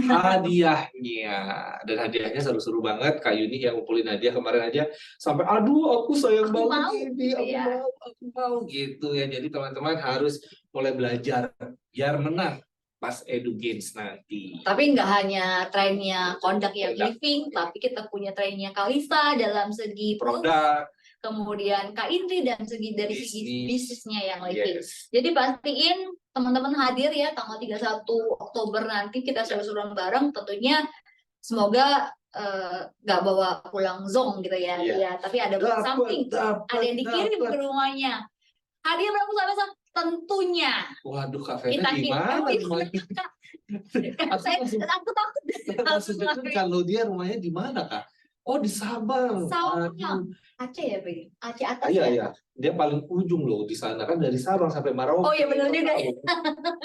hadiahnya, dan hadiahnya seru-seru banget. Kak Yuni yang ngumpulin hadiah kemarin aja sampai aku sayang banget ini, aku mau gitu ya. Jadi teman-teman harus mulai belajar biar menang pas Edu Games nanti. Tapi nggak hanya trainnya Kondak yang Living, tapi kita punya trainnya Kalisa dalam segi produk. Kemudian Kak Indri dan dari segi bisnisnya yang Living. Jadi pastiin teman-teman hadir ya tanggal 31 Oktober nanti kita seru-seruan bareng. Tentunya semoga nggak bawa pulang zong gitu ya. Ya, tapi ada something, ada yang dikirim ke rumahnya. Hadir berapa sampai tentunya. Waduh Kak Vena gimana? Aku takut. Maksudnya kalau dia rumahnya di mana Kak? Oh di Sabang. Aceh ya Pak? Aceh atas ya? Iya. Dia paling ujung loh di sana kan, dari Sabang sampai Merauke. Oh iya benar juga ya.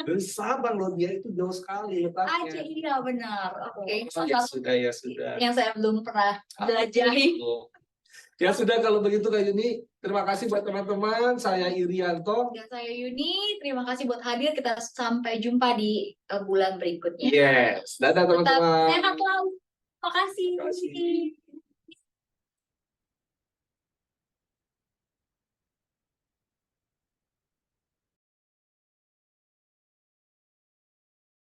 Dari Sabang loh, dia itu jauh sekali letaknya. Aceh iya benar. Oke. Ya sudah. Yang saya belum pernah belajahi. Ya sudah kalau begitu Kak Yuni. Terima kasih buat teman-teman. Saya Irianto. Dan saya Yuni. Terima kasih buat hadir. Kita sampai jumpa di bulan berikutnya. Yes. Dadah teman-teman. Sehat selalu. Terima kasih.